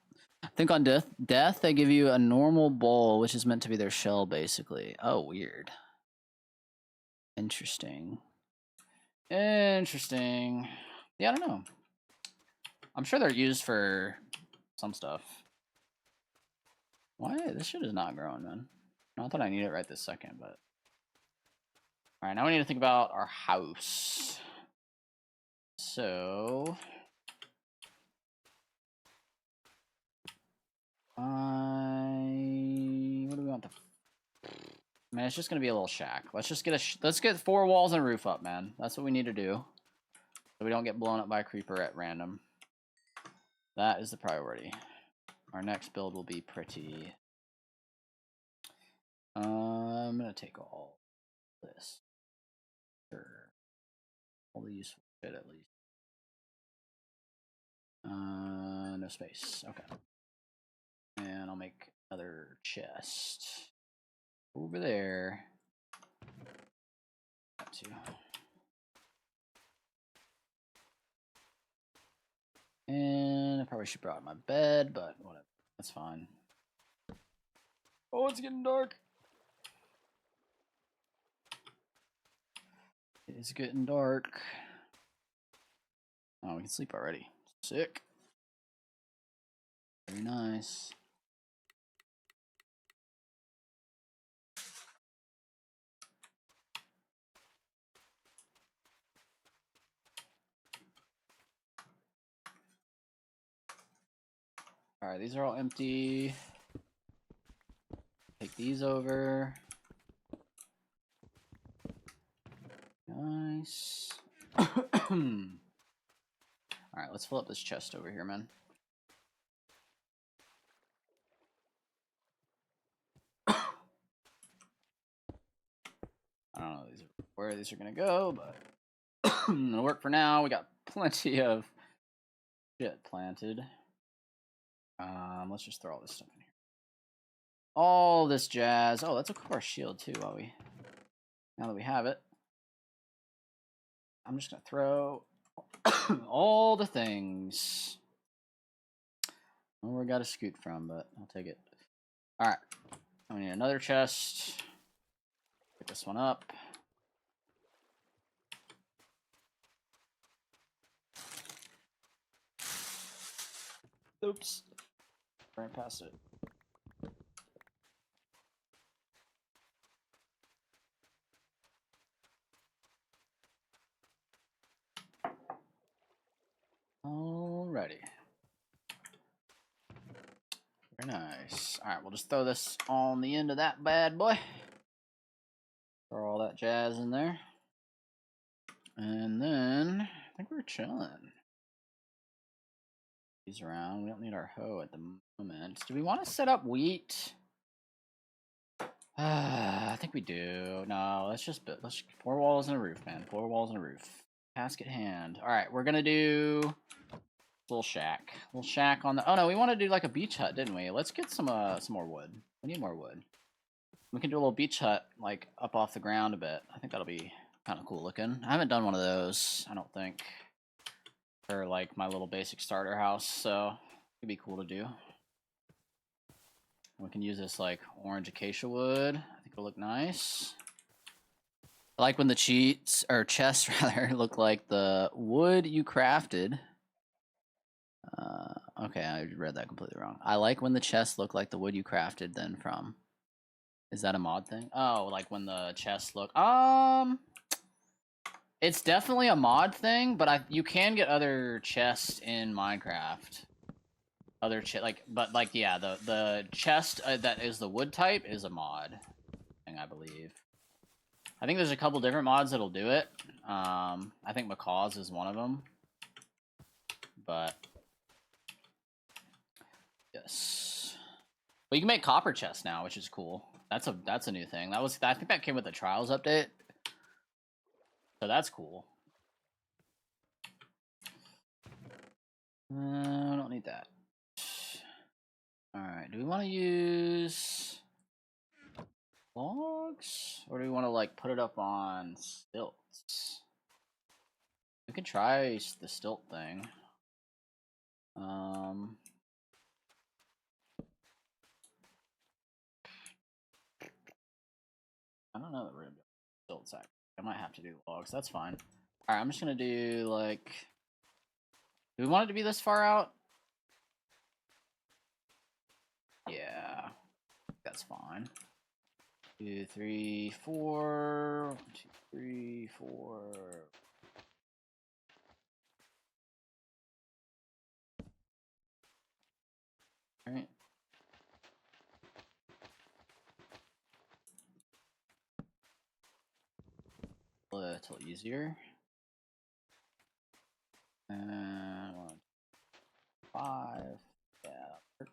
I think on death, they give you a normal bowl, which is meant to be their shell, basically. Oh, weird. Interesting. Interesting. Yeah, I don't know. I'm sure they're used for some stuff. Why? This shit is not growing, man. Not that I need it right this second, but... Alright, now we need to think about our house. So... What do we want the... Man, it's just gonna be a little shack. Let's just get let's get 4 walls and a roof up, man. That's what we need to do. So we don't get blown up by a creeper at random. That is the priority. Our next build will be pretty... I'm gonna take all this. Sure. All the useful shit at least. No space. Okay. And I'll make another chest over there. That too. And I probably should brought out my bed, but whatever. That's fine. Oh, it's getting dark. It is getting dark. Oh, we can sleep already. Sick. Very nice. Alright, these are all empty. Take these over. Nice. Alright, let's fill up this chest over here, man. I don't know where these are gonna go, but it'll work for now. We got plenty of shit planted. Let's just throw all this stuff in here. All this jazz. Oh, let's equip our shield too while now that we have it. I'm just gonna throw all the things. I don't know where I got a scoot from, but I'll take it. Alright. We need another chest. Pick this one up. Oops. Right past it. Alrighty. Very nice. Alright, we'll just throw this on the end of that bad boy. Throw all that jazz in there. And then I think we're chilling. These around. We don't need our hoe at the moment. Do we want to set up wheat? I think we do. No, let's just 4 walls and a roof, man. 4 walls and a roof. Task at hand. Alright, we're gonna do little shack. Little shack on the oh no, we want to do like a beach hut, didn't we? Let's get some more wood. We need more wood. We can do a little beach hut like up off the ground a bit. I think that'll be kind of cool looking. I haven't done one of those, I don't think. For like my little basic starter house, so it'd be cool to do. We can use this like orange acacia wood. I think it'll look nice. I like when the cheats or chests rather look like the wood you crafted. Okay, I read that completely wrong. I like when the chests look like the wood you crafted then from. Is that a mod thing? Oh, like when the chests look. It's definitely a mod thing, but you can get other chests in Minecraft. Yeah, the chest that is the wood type is a mod thing, I believe. I think there's a couple different mods that'll do it. I think Macaw's is one of them. But yes, but you can make copper chests now, which is cool. That's a new thing. I think that came with the Trials update, so that's cool. I don't need that. All right, do we want to use logs, or do we want to like put it up on stilts? We could try the stilt thing. I don't know that we're gonna do stilts. I might have to do logs. That's fine. All right, I'm just gonna do like. Do we want it to be this far out? Yeah, that's fine. 2, 3, 4. 1, 2, 3, 4. All right. A little easier. And 1, 5. Yeah, work.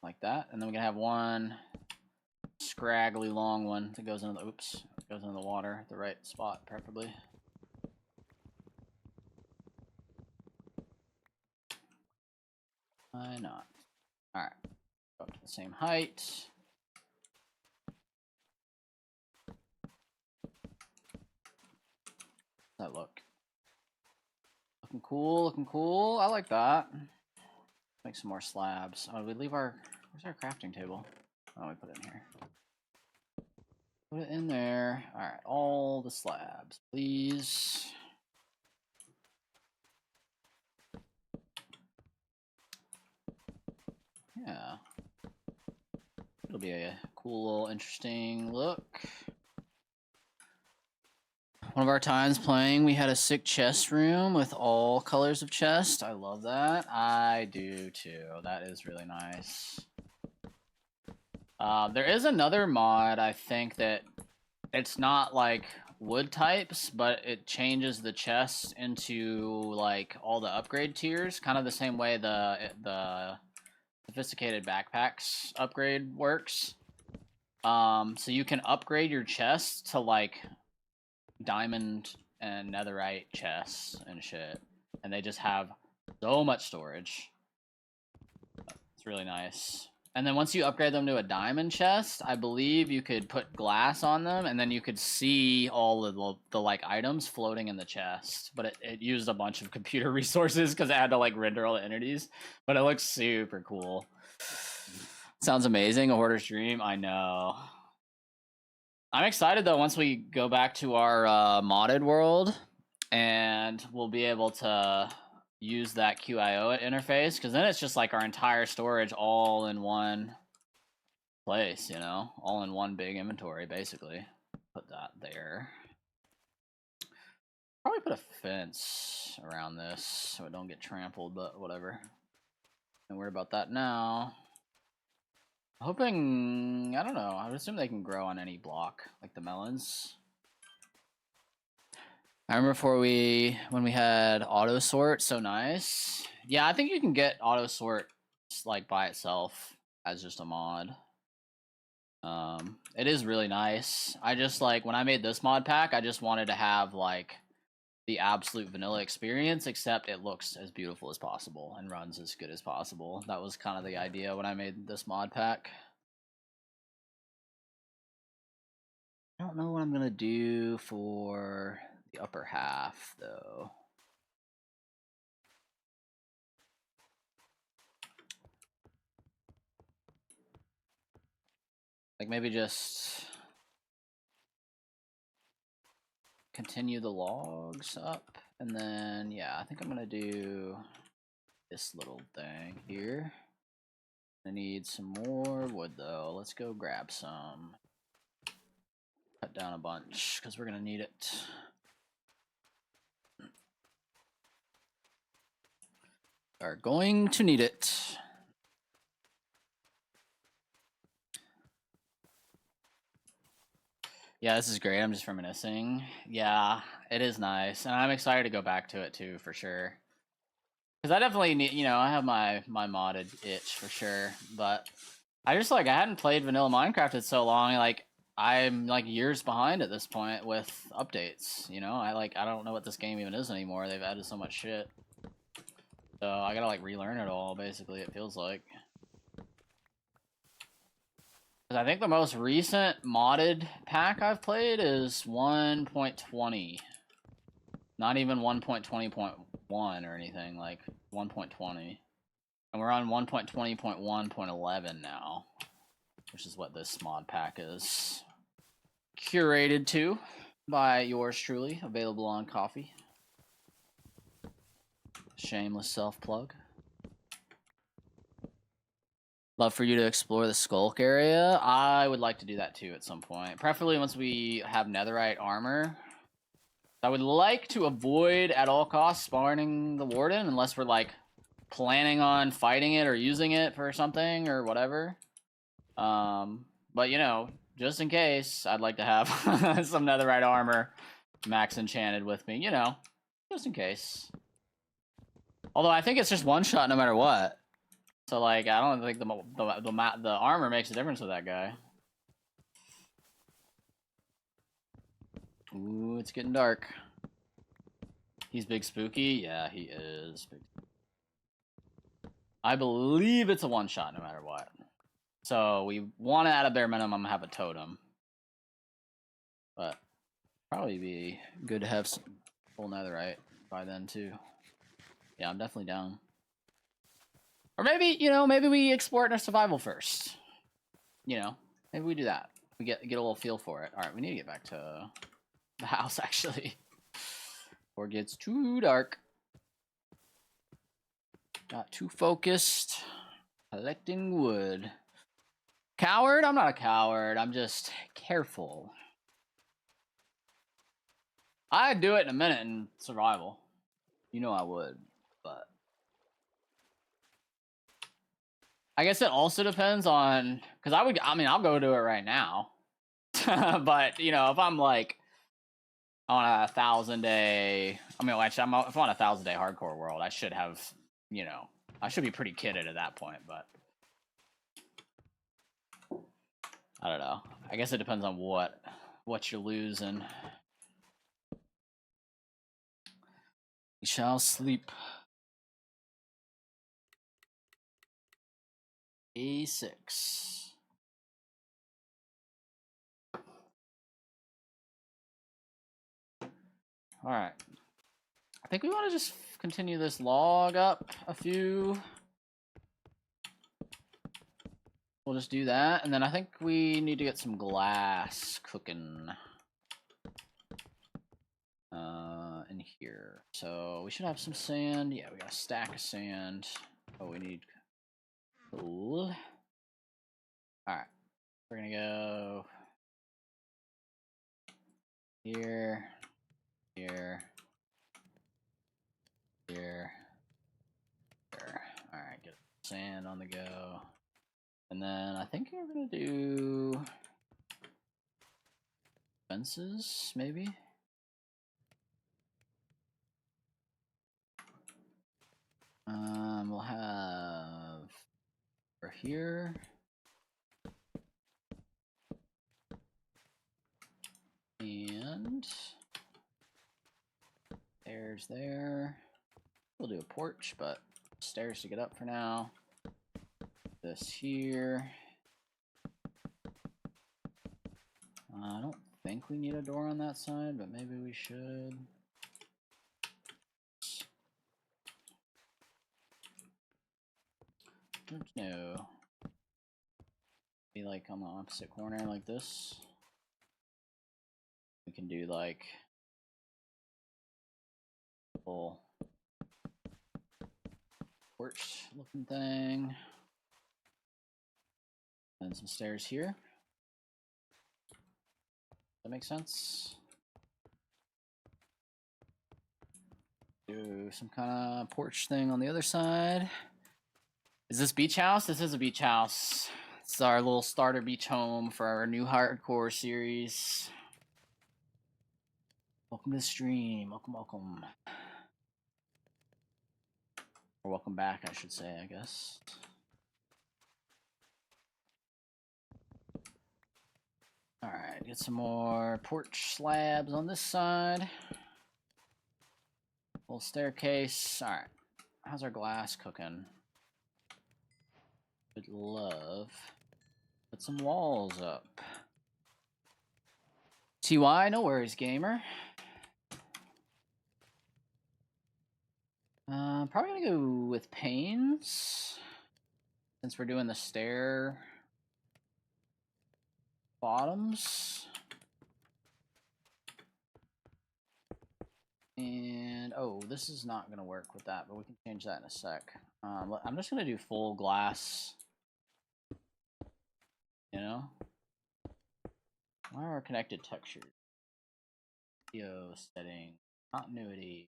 Like that. And then we're gonna have one scraggly long one that goes into the water at the right spot, preferably. Why not? Alright. Go up to the same height. How's that look? Looking cool, looking cool. I like that. Make some more slabs. Oh, we leave our... Where's our crafting table? Oh, we put it in here. Put it in there. Alright, all the slabs, please. Yeah. It'll be a cool little interesting look. One of our times playing, we had a sick chest room with all colors of chest. I love that. I do too. That is really nice. There is another mod, I think, that it's not like wood types, but it changes the chest into like all the upgrade tiers, kind of the same way the sophisticated backpacks upgrade works. So you can upgrade your chest to like diamond and netherite chests and shit, and they just have so much storage. It's really nice. And then once you upgrade them to a diamond chest, I believe you could put glass on them, and then you could see all of the like items floating in the chest. But it used a bunch of computer resources because it had to like render all the entities. But it looks super cool. Sounds amazing. A hoarder's dream. I know. I'm excited though once we go back to our modded world, and we'll be able to use that QIO interface, because then it's just like our entire storage all in one place, you know, all in one big inventory basically. Put that there. Probably put a fence around this so it don't get trampled, but whatever. Don't worry about that now. Hoping, I don't know, I would assume they can grow on any block, like the melons. I remember when we had auto sort, so nice. Yeah, I think you can get auto sort like by itself as just a mod. It is really nice. I just like when I made this mod pack, I just wanted to have like the absolute vanilla experience, except it looks as beautiful as possible and runs as good as possible. That was kind of the idea when I made this mod pack. I don't know what I'm gonna do for the upper half though. Like maybe just continue the logs up, and then yeah, I think I'm gonna do this little thing here. I need some more wood though. Let's go grab some. Cut down a bunch because we're gonna need it. Are going to need it. Yeah, this is great. I'm just reminiscing. Yeah, it is nice, and I'm excited to go back to it too, for sure. Because I definitely need, you know, I have my modded itch for sure, but I just like I hadn't played vanilla Minecraft in so long. Like I'm like years behind at this point with updates. You know, I don't know what this game even is anymore. They've added so much shit, so I gotta like relearn it all. Basically, it feels like. I think the most recent modded pack I've played is 1.20. Not even 1.20.1 or anything, like 1.20. And we're on 1.20.1.11 now, which is what this mod pack is curated to by yours truly, available on Coffee. Shameless self-plug. Love for you to explore the Skulk area. I would like to do that too at some point. Preferably once we have netherite armor. I would like to avoid at all costs spawning the Warden unless we're like planning on fighting it or using it for something or whatever. But you know, just in case, I'd like to have some netherite armor max enchanted with me, you know, just in case. Although I think it's just one shot no matter what. So like, I don't think the armor makes a difference with that guy. Ooh, it's getting dark. He's big spooky. Yeah, he is big. I believe it's a one-shot no matter what. So we want to, at a bare minimum, have a totem. But probably be good to have some full netherite by then, too. Yeah, I'm definitely down. Or maybe, you know, maybe we explore it in our survival first. You know, maybe we do that. We get a little feel for it. All right, we need to get back to the house, actually. Before it gets too dark. Got too focused. Collecting wood. Coward? I'm not a coward. I'm just careful. I'd do it in a minute in survival. You know I would, but... I guess it also depends on... Because I'll go do it right now. But, you know, if I'm like... on a 1,000-day... I mean, actually, if I'm on a 1,000-day hardcore world, I should have, you know... I should be pretty kitted at that point, but... I don't know. I guess it depends on what you're losing. We shall sleep. A6. Alright. I think we want to just continue this log up a few. We'll just do that, and then I think we need to get some glass cooking. In here. So we should have some sand. Yeah, we got a stack of sand. Oh, we need coal. Alright. We're gonna go here, here, here, here. Alright, get sand on the go. And then I think we're gonna do fences, maybe? We'll have over here. And stairs there. We'll do a porch, but stairs to get up for now. This here. I don't think we need a door on that side, but maybe we should. Don't know. Be like on the opposite corner like this. We can do like a little porch looking thing. And some stairs here. That makes sense. Do some kind of porch thing on the other side. Is this beach house? This is a beach house. It's our little starter beach home for our new hardcore series. Welcome to the stream. Welcome, welcome. Or welcome back, I should say, I guess. Alright, get some more porch slabs on this side. Little staircase. Alright. How's our glass cooking? Would love. Put some walls up. TY, no worries, gamer. Probably gonna go with panes. Since we're doing the stair bottoms. And, oh, this is not gonna work with that, but we can change that in a sec. I'm just gonna do full glass. You know? Why are our connected textures? Video setting, continuity.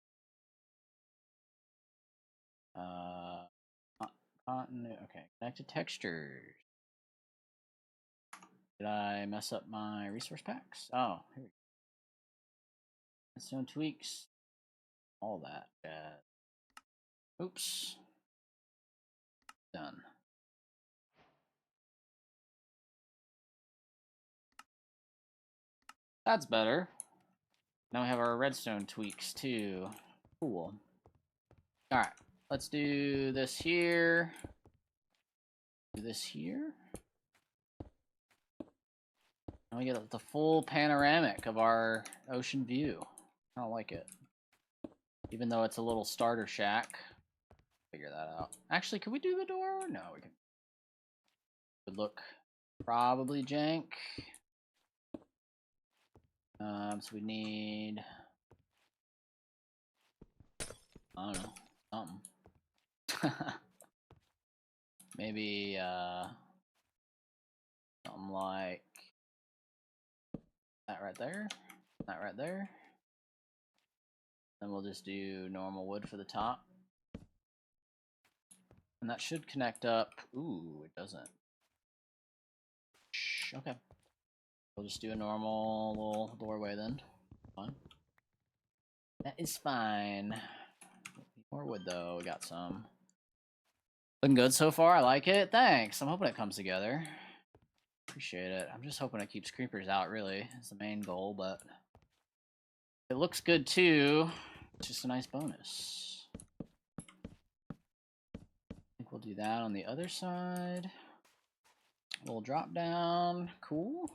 Okay, connected textures. Did I mess up my resource packs? Oh, here we go. Stone tweaks. All that. Oops. Done. That's better. Now we have our redstone tweaks too. Cool. Alright, let's do this here. Do this here. And we get the full panoramic of our ocean view. I don't like it. Even though it's a little starter shack. Figure that out. Actually, could we do the door? No, we can. Would look probably jank. So we need, I don't know, something. Maybe something like that right there, that right there. Then we'll just do normal wood for the top. And that should connect up. Ooh, it doesn't. Okay. We'll just do a normal little doorway then. Fine. That is fine. More wood though, we got some. Looking good so far, I like it. Thanks. I'm hoping it comes together. Appreciate it. I'm just hoping it keeps creepers out, really. It's the main goal, but it looks good too. It's just a nice bonus. I think we'll do that on the other side. A little drop down. Cool.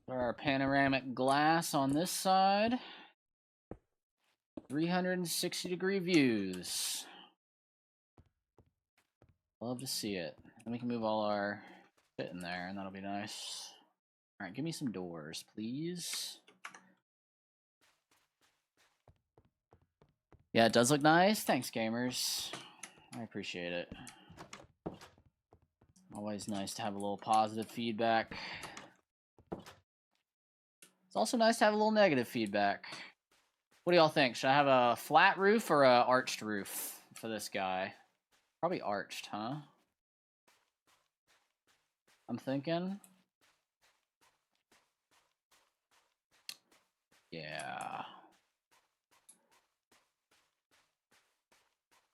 Put our panoramic glass on this side. 360-degree views. Love to see it. And we can move all our shit in there, and that'll be nice. All right, give me some doors, please. Yeah, it does look nice. Thanks, gamers. I appreciate it. Always nice to have a little positive feedback. It's also nice to have a little negative feedback. What do y'all think? Should I have a flat roof or a arched roof for this guy? Probably arched, huh? I'm thinking. Yeah. I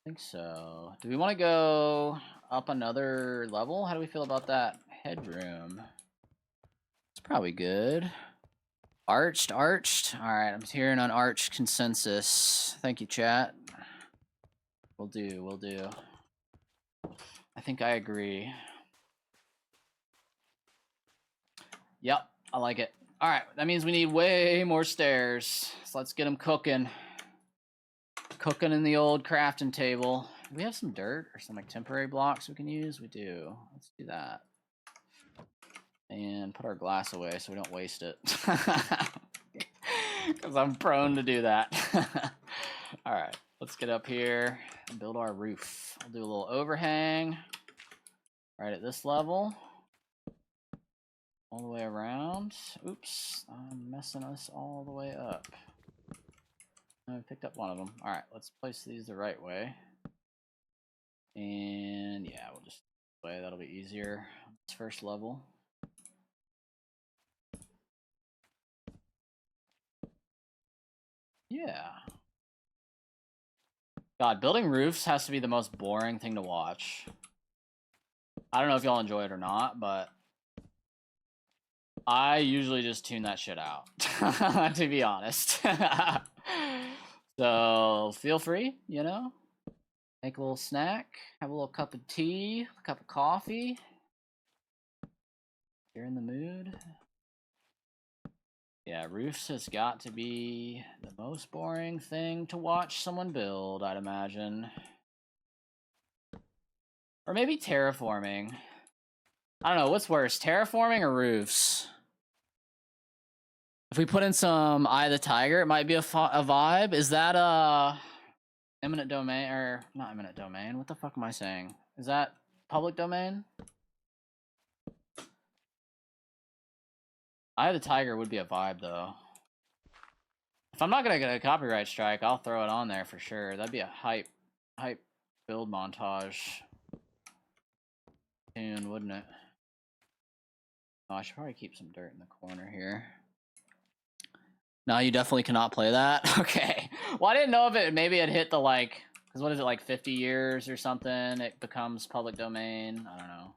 think so. Do we want to go up another level? How do we feel about that headroom? It's probably good. Arched, arched. All right, I'm hearing an arched consensus. Thank you, chat. We'll do, we'll do. I think I agree. Yep, I like it. All right, that means we need way more stairs. So let's get them cooking. Cooking in the old crafting table. Do we have some dirt or some like temporary blocks we can use? We do. Let's do that. And put our glass away so we don't waste it. Because I'm prone to do that. All right, let's get up here and build our roof. I'll do a little overhang right at this level. All the way around. Oops, I'm messing us all the way up. I picked up one of them. All right, let's place these the right way. And yeah, we'll just play. That'll be easier. This first level. Yeah. God, building roofs has to be the most boring thing to watch. I don't know if y'all enjoy it or not, but I usually just tune that shit out, to be honest. So feel free, you know, make a little snack, have a little cup of tea, a cup of coffee. If you're in the mood. Yeah, roofs has got to be the most boring thing to watch someone build, I'd imagine. Or maybe terraforming. I don't know, what's worse, terraforming or roofs? If we put in some Eye of the Tiger, it might be a vibe. Is that eminent domain, or not eminent domain? What the fuck am I saying? Is that public domain? Eye of the Tiger would be a vibe, though. If I'm not gonna get a copyright strike, I'll throw it on there for sure. That'd be a hype build montage tune, wouldn't it? Oh, I should probably keep some dirt in the corner here. No, you definitely cannot play that. Okay. Well, I didn't know if it maybe it hit the like, because what is it, like 50 years or something? It becomes public domain. I don't know.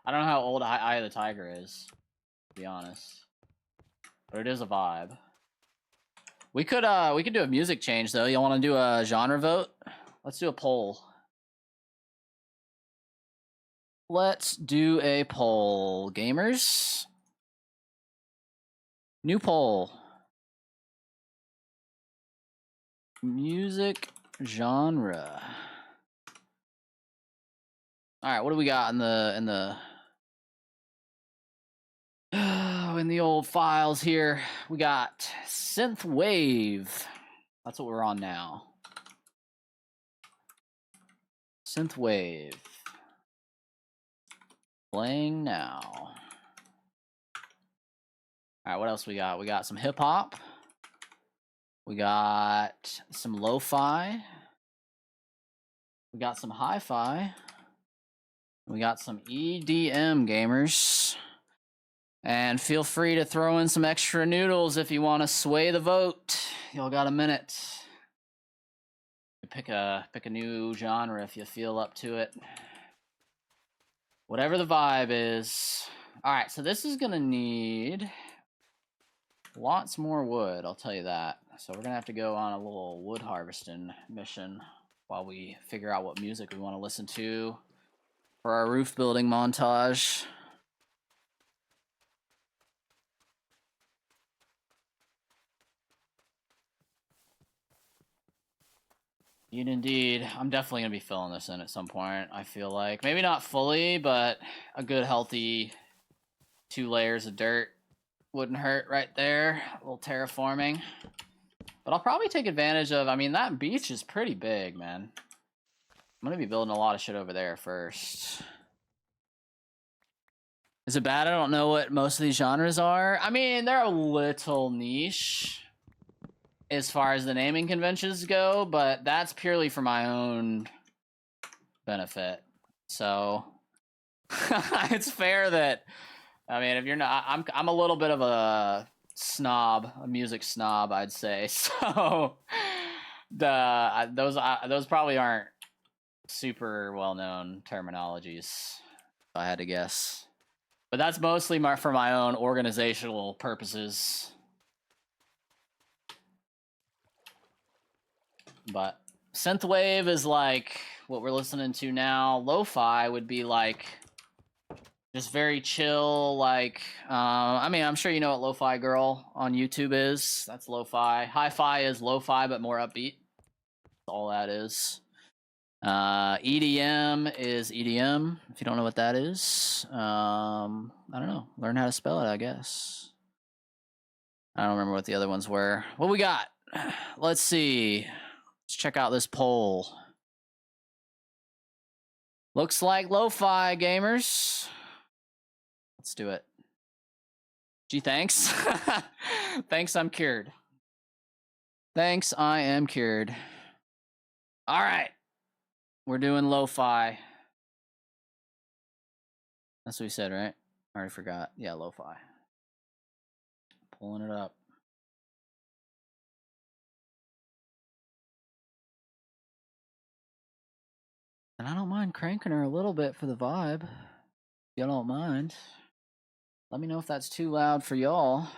I don't know how old Eye of the Tiger is, to be honest. But it is a vibe. We could do a music change though. Y'all want to do a genre vote? Let's do a poll. Let's do a poll, gamers. New poll. Music genre. All right, what do we got in the in the old files here? We got synth wave. That's what we're on now. Synth wave. Playing now. All right, what else we got? We got some hip hop. We got some lo-fi. We got some hi-fi. We got some EDM, gamers. And feel free to throw in some extra noodles if you want to sway the vote. Y'all got a minute. Pick a new genre if you feel up to it. Whatever the vibe is. All right, so this is gonna need lots more wood, I'll tell you that. So we're gonna have to go on a little wood harvesting mission while we figure out what music we want to listen to for our roof building montage. Indeed. I'm definitely going to be filling this in at some point, I feel like. Maybe not fully, but a good healthy 2 layers of dirt wouldn't hurt right there. A little terraforming. But I'll probably take advantage of, I mean, that beach is pretty big, man. I'm going to be building a lot of shit over there first. Is it bad I don't know what most of these genres are? I mean, they're a little niche as far as the naming conventions go, but that's purely for my own benefit. So it's fair that, I mean, if you're not, I'm a little bit of a snob, a music snob, I'd say. So those probably aren't super well-known terminologies, if I had to guess. But that's mostly for my own organizational purposes. But synthwave is like what we're listening to now. Lo-fi would be like just very chill, like I mean, I'm sure you know what Lo-Fi Girl on YouTube is. That's lo-fi. Hi-fi is lo-fi but more upbeat. That's all that is. EDM is EDM, if you don't know what that is. I don't know. Learn how to spell it, I guess. I don't remember what the other ones were. What we got? Let's see. Let's check out this poll. Looks like lo-fi, gamers. Let's do it. Gee, thanks. Thanks, I'm cured. Thanks, I am cured. All right. We're doing lo-fi. That's what we said, right? I already forgot. Yeah, lo-fi. Pulling it up. And I don't mind cranking her a little bit for the vibe. If y'all don't mind. Let me know if that's too loud for y'all.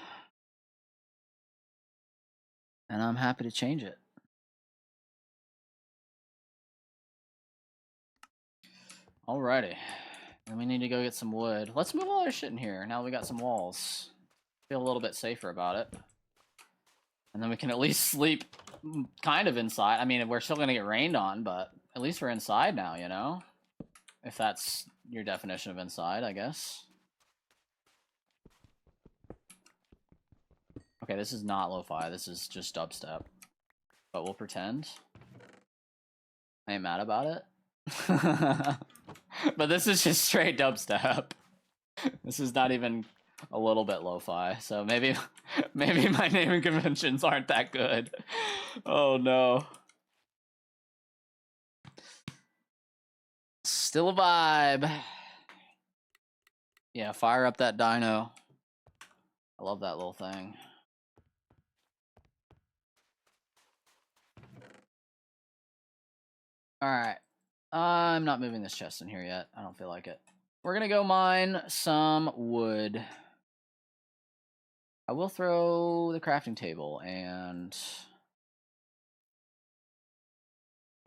And I'm happy to change it. Alrighty. Then we need to go get some wood. Let's move all our shit in here. Now we got some walls. Feel a little bit safer about it. And then we can at least sleep kind of inside. I mean, we're still going to get rained on, but at least we're inside now, you know? If that's your definition of inside, I guess. Okay, this is not lo-fi. This is just dubstep. But we'll pretend. I ain't mad about it. But this is just straight dubstep. This is not even a little bit lo-fi. So maybe my naming conventions aren't that good. Oh no. Still a vibe. Yeah, fire up that dino. I love that little thing. Alright. I'm not moving this chest in here yet. I don't feel like it. We're gonna go mine some wood. I will throw the crafting table and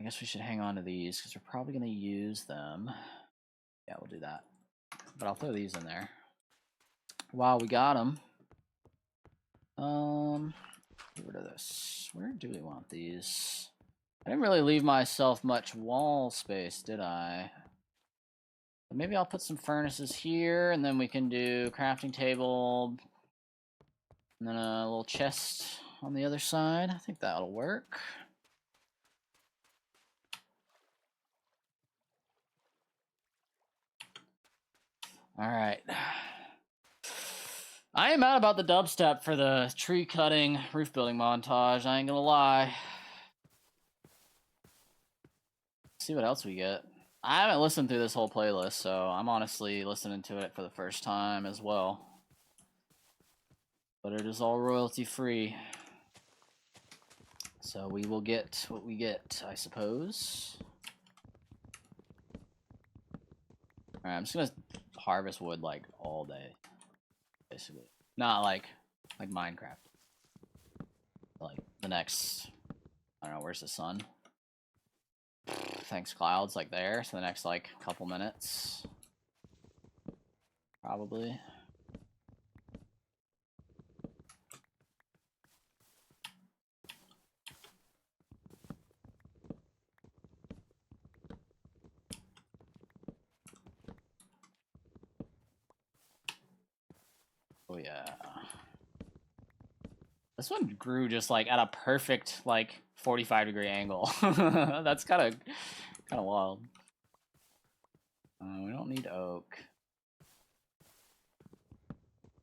I guess we should hang on to these because we're probably going to use them. Yeah, we'll do that. But I'll throw these in there. Wow, we got them. Get rid of this. Where do we want these? I didn't really leave myself much wall space, did I? But maybe I'll put some furnaces here, and then we can do crafting table, and then a little chest on the other side. I think that'll work. All right. I am mad about the dubstep for the tree cutting roof building montage. I ain't gonna lie. Let's see what else we get. I haven't listened through this whole playlist, so I'm honestly listening to it for the first time as well. But it is all royalty free. So we will get what we get, I suppose. Alright, I'm just gonna harvest wood like all day. Basically. Not like Minecraft. Like the next, I don't know, where's the sun? Thanks, clouds, like there. So the next like couple minutes. Probably. Oh yeah. This one grew just like at a perfect like 45-degree angle. That's kind of wild. We don't need oak.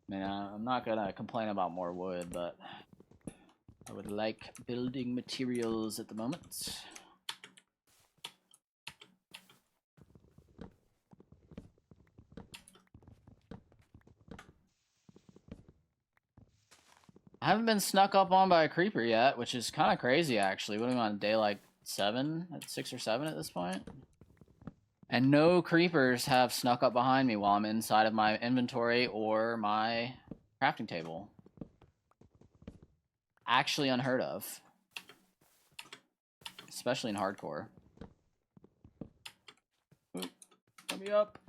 Man, I'm not gonna complain about more wood, but I would like building materials at the moment. I haven't been snuck up on by a creeper yet, which is kind of crazy, actually. What are we on, day like 7? At 6 or 7 at this point? And no creepers have snuck up behind me while I'm inside of my inventory or my crafting table. Actually unheard of. Especially in hardcore. Ooh, let me up.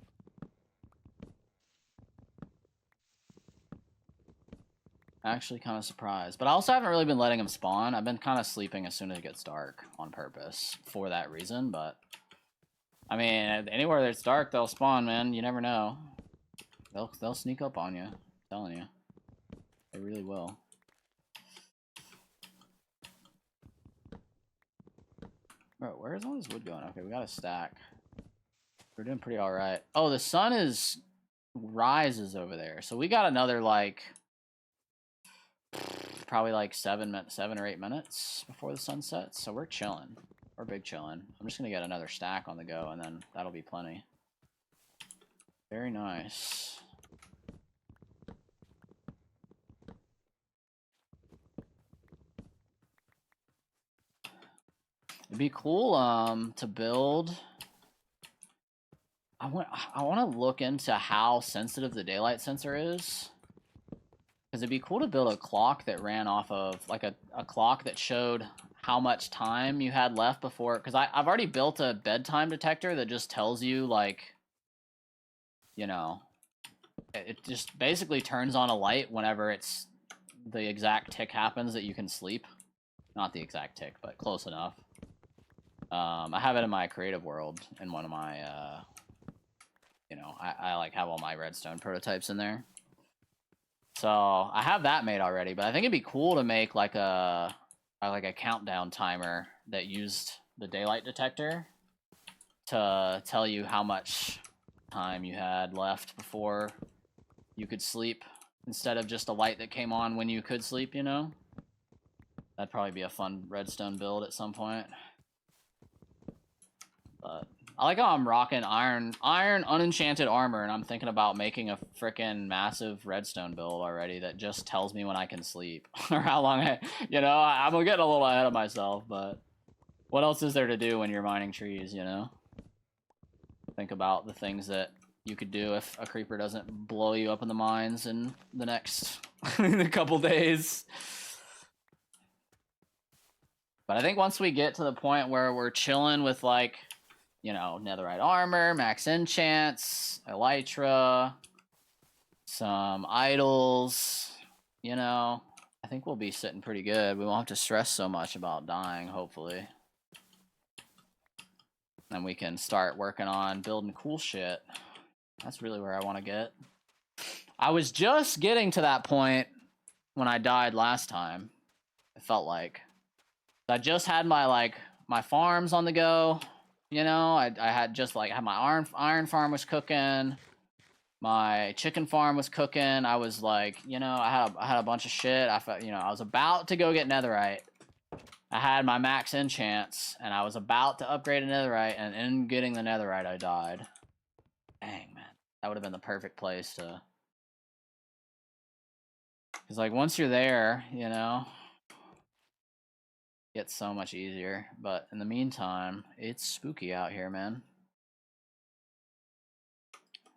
Actually kind of surprised. But I also haven't really been letting them spawn. I've been kind of sleeping as soon as it gets dark on purpose for that reason, but I mean, anywhere that's dark, they'll spawn, man. You never know. They'll sneak up on you. I'm telling you. They really will. Bro, where's all this wood going? Okay, we got a stack. We're doing pretty alright. Oh, the sun rises over there. So we got another, like, probably like 7 or 8 minutes before the sun sets. So we're chilling. We're big chilling. I'm just gonna get another stack on the go, and then that'll be plenty. Very nice. It'd be cool to build. I want to look into how sensitive the daylight sensor is, because it'd be cool to build a clock that ran off of like a clock that showed how much time you had left before. Because I've already built a bedtime detector that just tells you, like, you know, it just basically turns on a light whenever it's the exact tick happens that you can sleep. Not the exact tick, but close enough. I have it in my creative world in one of my, you know, I like have all my redstone prototypes in there. So I have that made already, but I think it'd be cool to make like a countdown timer that used the daylight detector to tell you how much time you had left before you could sleep, instead of just a light that came on when you could sleep, you know? That'd probably be a fun redstone build at some point. But I like how I'm rocking iron unenchanted armor, and I'm thinking about making a freaking massive redstone build already that just tells me when I can sleep or how long I'm getting a little ahead of myself, but what else is there to do when you're mining trees, you know? Think about the things that you could do if a creeper doesn't blow you up in the mines in the next couple days. But I think once we get to the point where we're chilling with, like, you know, netherite armor, max enchants, elytra, some idols, you know, I think we'll be sitting pretty good. We won't have to stress so much about dying, hopefully. And we can start working on building cool shit. That's really where I want to get. I was just getting to that point when I died last time. It felt like I just had my farms on the go. You know, I had just like had my iron farm was cooking, my chicken farm was cooking. I was like, you know, I had a bunch of shit. I felt, you know, I was about to go get netherite. I had my max enchants, and I was about to upgrade a netherite, and in getting the netherite, I died. Dang, man, that would have been the perfect place to. Because like once you're there, you know, gets so much easier. But in the meantime, it's spooky out here, man.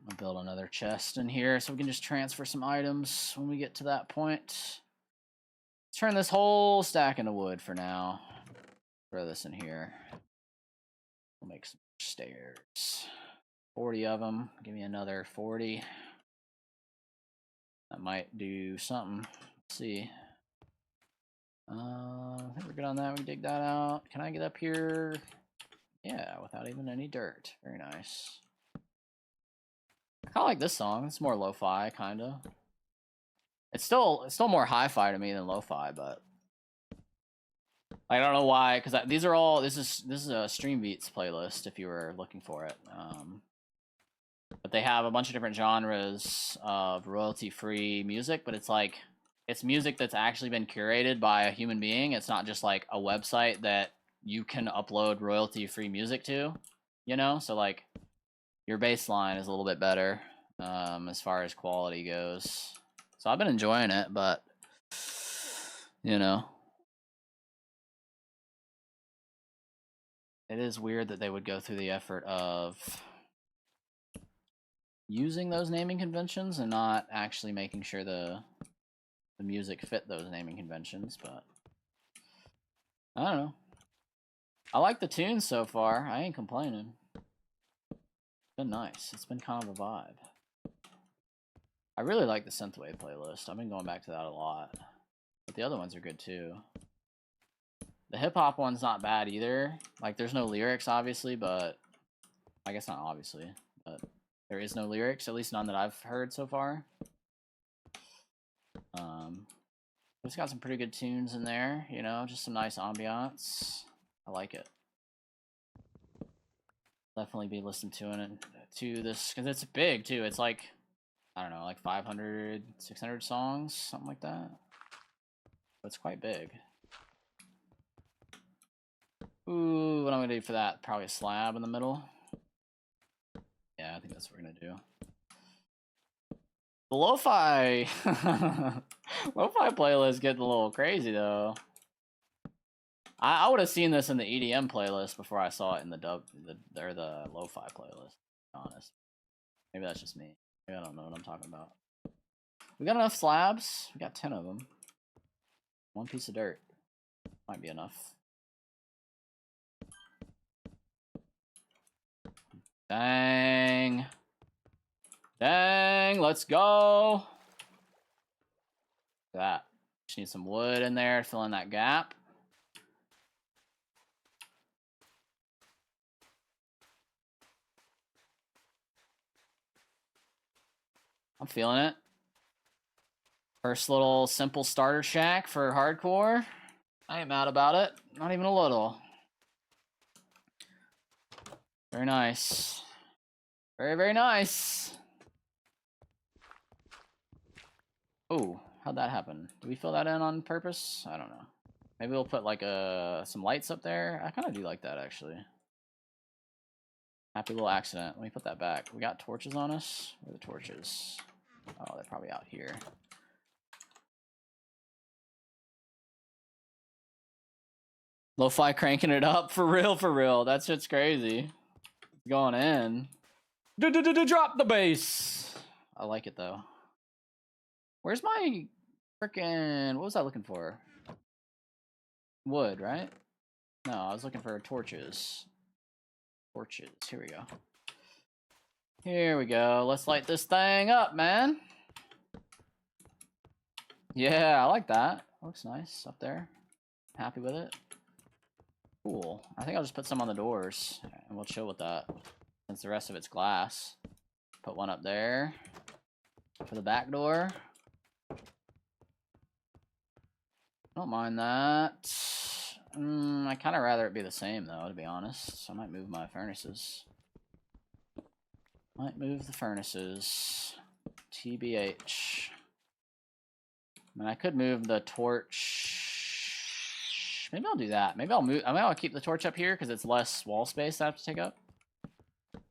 I'll build another chest in here so we can just transfer some items when we get to that point. Let's turn this whole stack into wood for now. Throw this in here. We'll make some stairs. 40 of them. Give me another 40. That might do something. Let's see. I think we're good on that. We can dig that out. Can I get up here? Yeah, without even any dirt. Very nice. I kind of like this song. It's more lo-fi, kind of. It's still more hi-fi to me than lo-fi, but I don't know why. Because these are all this is a Stream Beats playlist if you were looking for it. But they have a bunch of different genres of royalty-free music, but it's like it's music that's actually been curated by a human being. It's not just like a website that you can upload royalty-free music to, you know? So like your baseline is a little bit better as far as quality goes. So I've been enjoying it, but you know, it is weird that they would go through the effort of using those naming conventions and not actually making sure the music fit those naming conventions, but I don't know. I like the tunes so far. I ain't complaining. It's been nice. It's been kind of a vibe. I really like the synthwave playlist. I've been going back to that a lot. But the other ones are good too. The hip-hop one's not bad either. Like, there's no lyrics, obviously, but I guess not obviously, but there is no lyrics, at least none that I've heard so far. It's got some pretty good tunes in there, you know, just some nice ambiance. I like it. Definitely be listening to this, because it's big too. It's like, I don't know, like 500, 600 songs, something like that. But it's quite big. Ooh, what I'm gonna do for that? Probably a slab in the middle. Yeah, I think that's what we're gonna do. The lo-fi lo-fi playlist getting a little crazy though. I would have seen this in the EDM playlist before I saw it in the the lo-fi playlist, to be honest. Maybe that's just me. Maybe I don't know what I'm talking about. We got enough slabs. We got 10 of them. One piece of dirt. Might be enough. Dang. Dang, let's go. That. Just need some wood in there to fill in that gap. I'm feeling it. First little simple starter shack for hardcore. I ain't mad about it. Not even a little. Very nice. Very, very nice. Oh, how'd that happen? Did we fill that in on purpose? I don't know. Maybe we'll put like some lights up there. I kind of do like that actually. Happy little accident. Let me put that back. We got torches on us. Where are the torches? Oh, they're probably out here. Lo-fi cranking it up for real, for real. That shit's crazy. It's going in. Drop the bass. I like it though. Where's my freaking? What was I looking for? Wood, right? No, I was looking for torches. Torches. Here we go. Here we go. Let's light this thing up, man. Yeah, I like that. Looks nice up there. Happy with it. Cool. I think I'll just put some on the doors, and we'll chill with that. Since the rest of it's glass. Put one up there for the back door. Don't mind that. I kind of rather it be the same, though, to be honest. So I might move my furnaces. Might move the furnaces. TBH. I mean, I could move the torch. Maybe I'll do that. Maybe I'll move. I mean, I'll keep the torch up here because it's less wall space that I have to take up.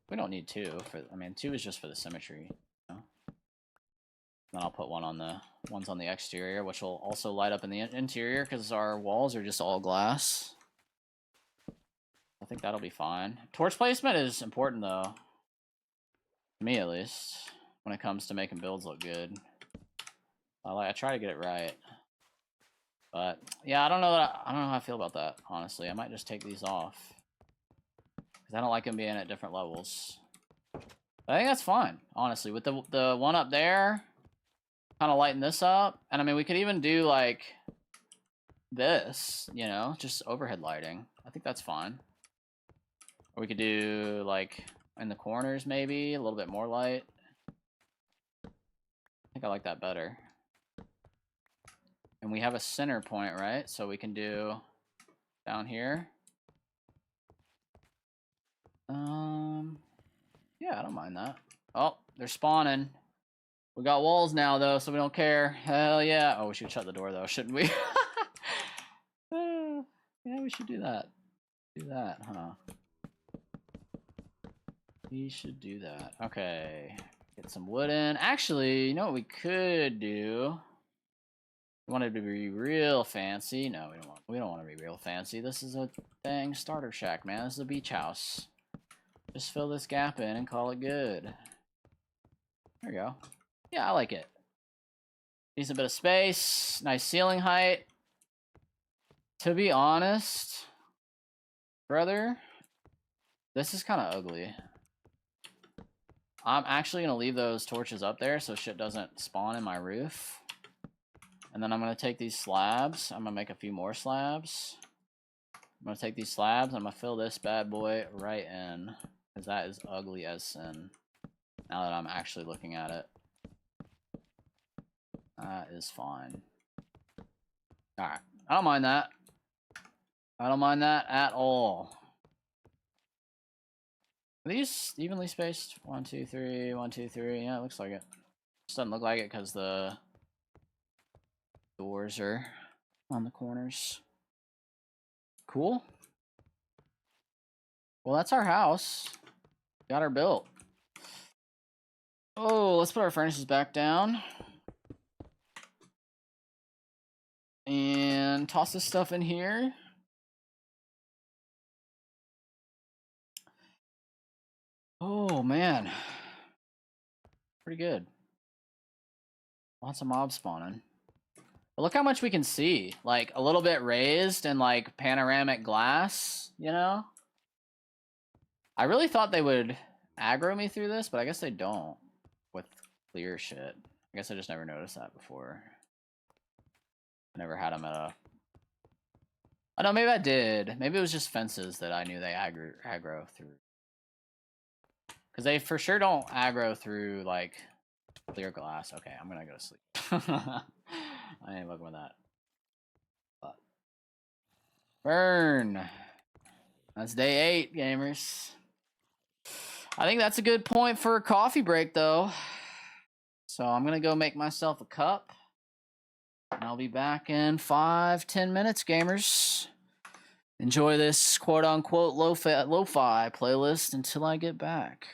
We don't need 2. I mean, 2 is just for the symmetry. You know? Then I'll put one on the ones on the exterior, which will also light up in the interior because our walls are just all glass. I think that'll be fine. Torch placement is important, though. To me, at least, when it comes to making builds look good. I try to get it right. But yeah, I don't know how I feel about that, honestly. I might just take these off. Because I don't like them being at different levels. But I think that's fine, honestly. With the one up there, kind of lighten this up. And I mean, we could even do like this, you know, just overhead lighting. I think that's fine. Or we could do like in the corners maybe, a little bit more light. I think I like that better. And we have a center point, right? So we can do down here. Yeah, I don't mind that. Oh, they're spawning. We got walls now, though, so we don't care. Hell yeah. Oh, we should shut the door, though, shouldn't we? Yeah, we should do that. Do that, huh? We should do that. Okay. Get some wood in. Actually, you know what we could do? We wanted to be real fancy. No, we don't want to be real fancy. This is a dang starter shack, man. This is a beach house. Just fill this gap in and call it good. There we go. Yeah, I like it. Decent bit of space. Nice ceiling height. To be honest, brother, this is kind of ugly. I'm actually going to leave those torches up there so shit doesn't spawn in my roof. And then I'm going to take these slabs. I'm going to make a few more slabs. I'm going to take these slabs. I'm going to fill this bad boy right in. Because that is ugly as sin. Now that I'm actually looking at it. That is fine. Alright. I don't mind that. I don't mind that at all. Are these evenly spaced? 1, 2, 3, 1, 2, 3. Yeah, it looks like it. Just doesn't look like it because the doors are on the corners. Cool. Well, that's our house. Got her built. Oh, let's put our furnaces back down. And toss this stuff in here. Oh, man. Pretty good. Lots of mobs spawning. But look how much we can see. Like, a little bit raised and, like, panoramic glass, you know? I really thought they would aggro me through this, but I guess they don't. With clear shit. I guess I just never noticed that before. I never had them at a... Oh, no, maybe I did. Maybe it was just fences that I knew they aggro through. Because they for sure don't aggro through, like, clear glass. Okay, I'm gonna go to sleep. I ain't fucking with that. But. Burn. That's day 8, gamers. I think that's a good point for a coffee break, though. So I'm gonna go make myself a cup. And I'll be back in 5-10 minutes, gamers. Enjoy this quote-unquote lo-fi playlist until I get back.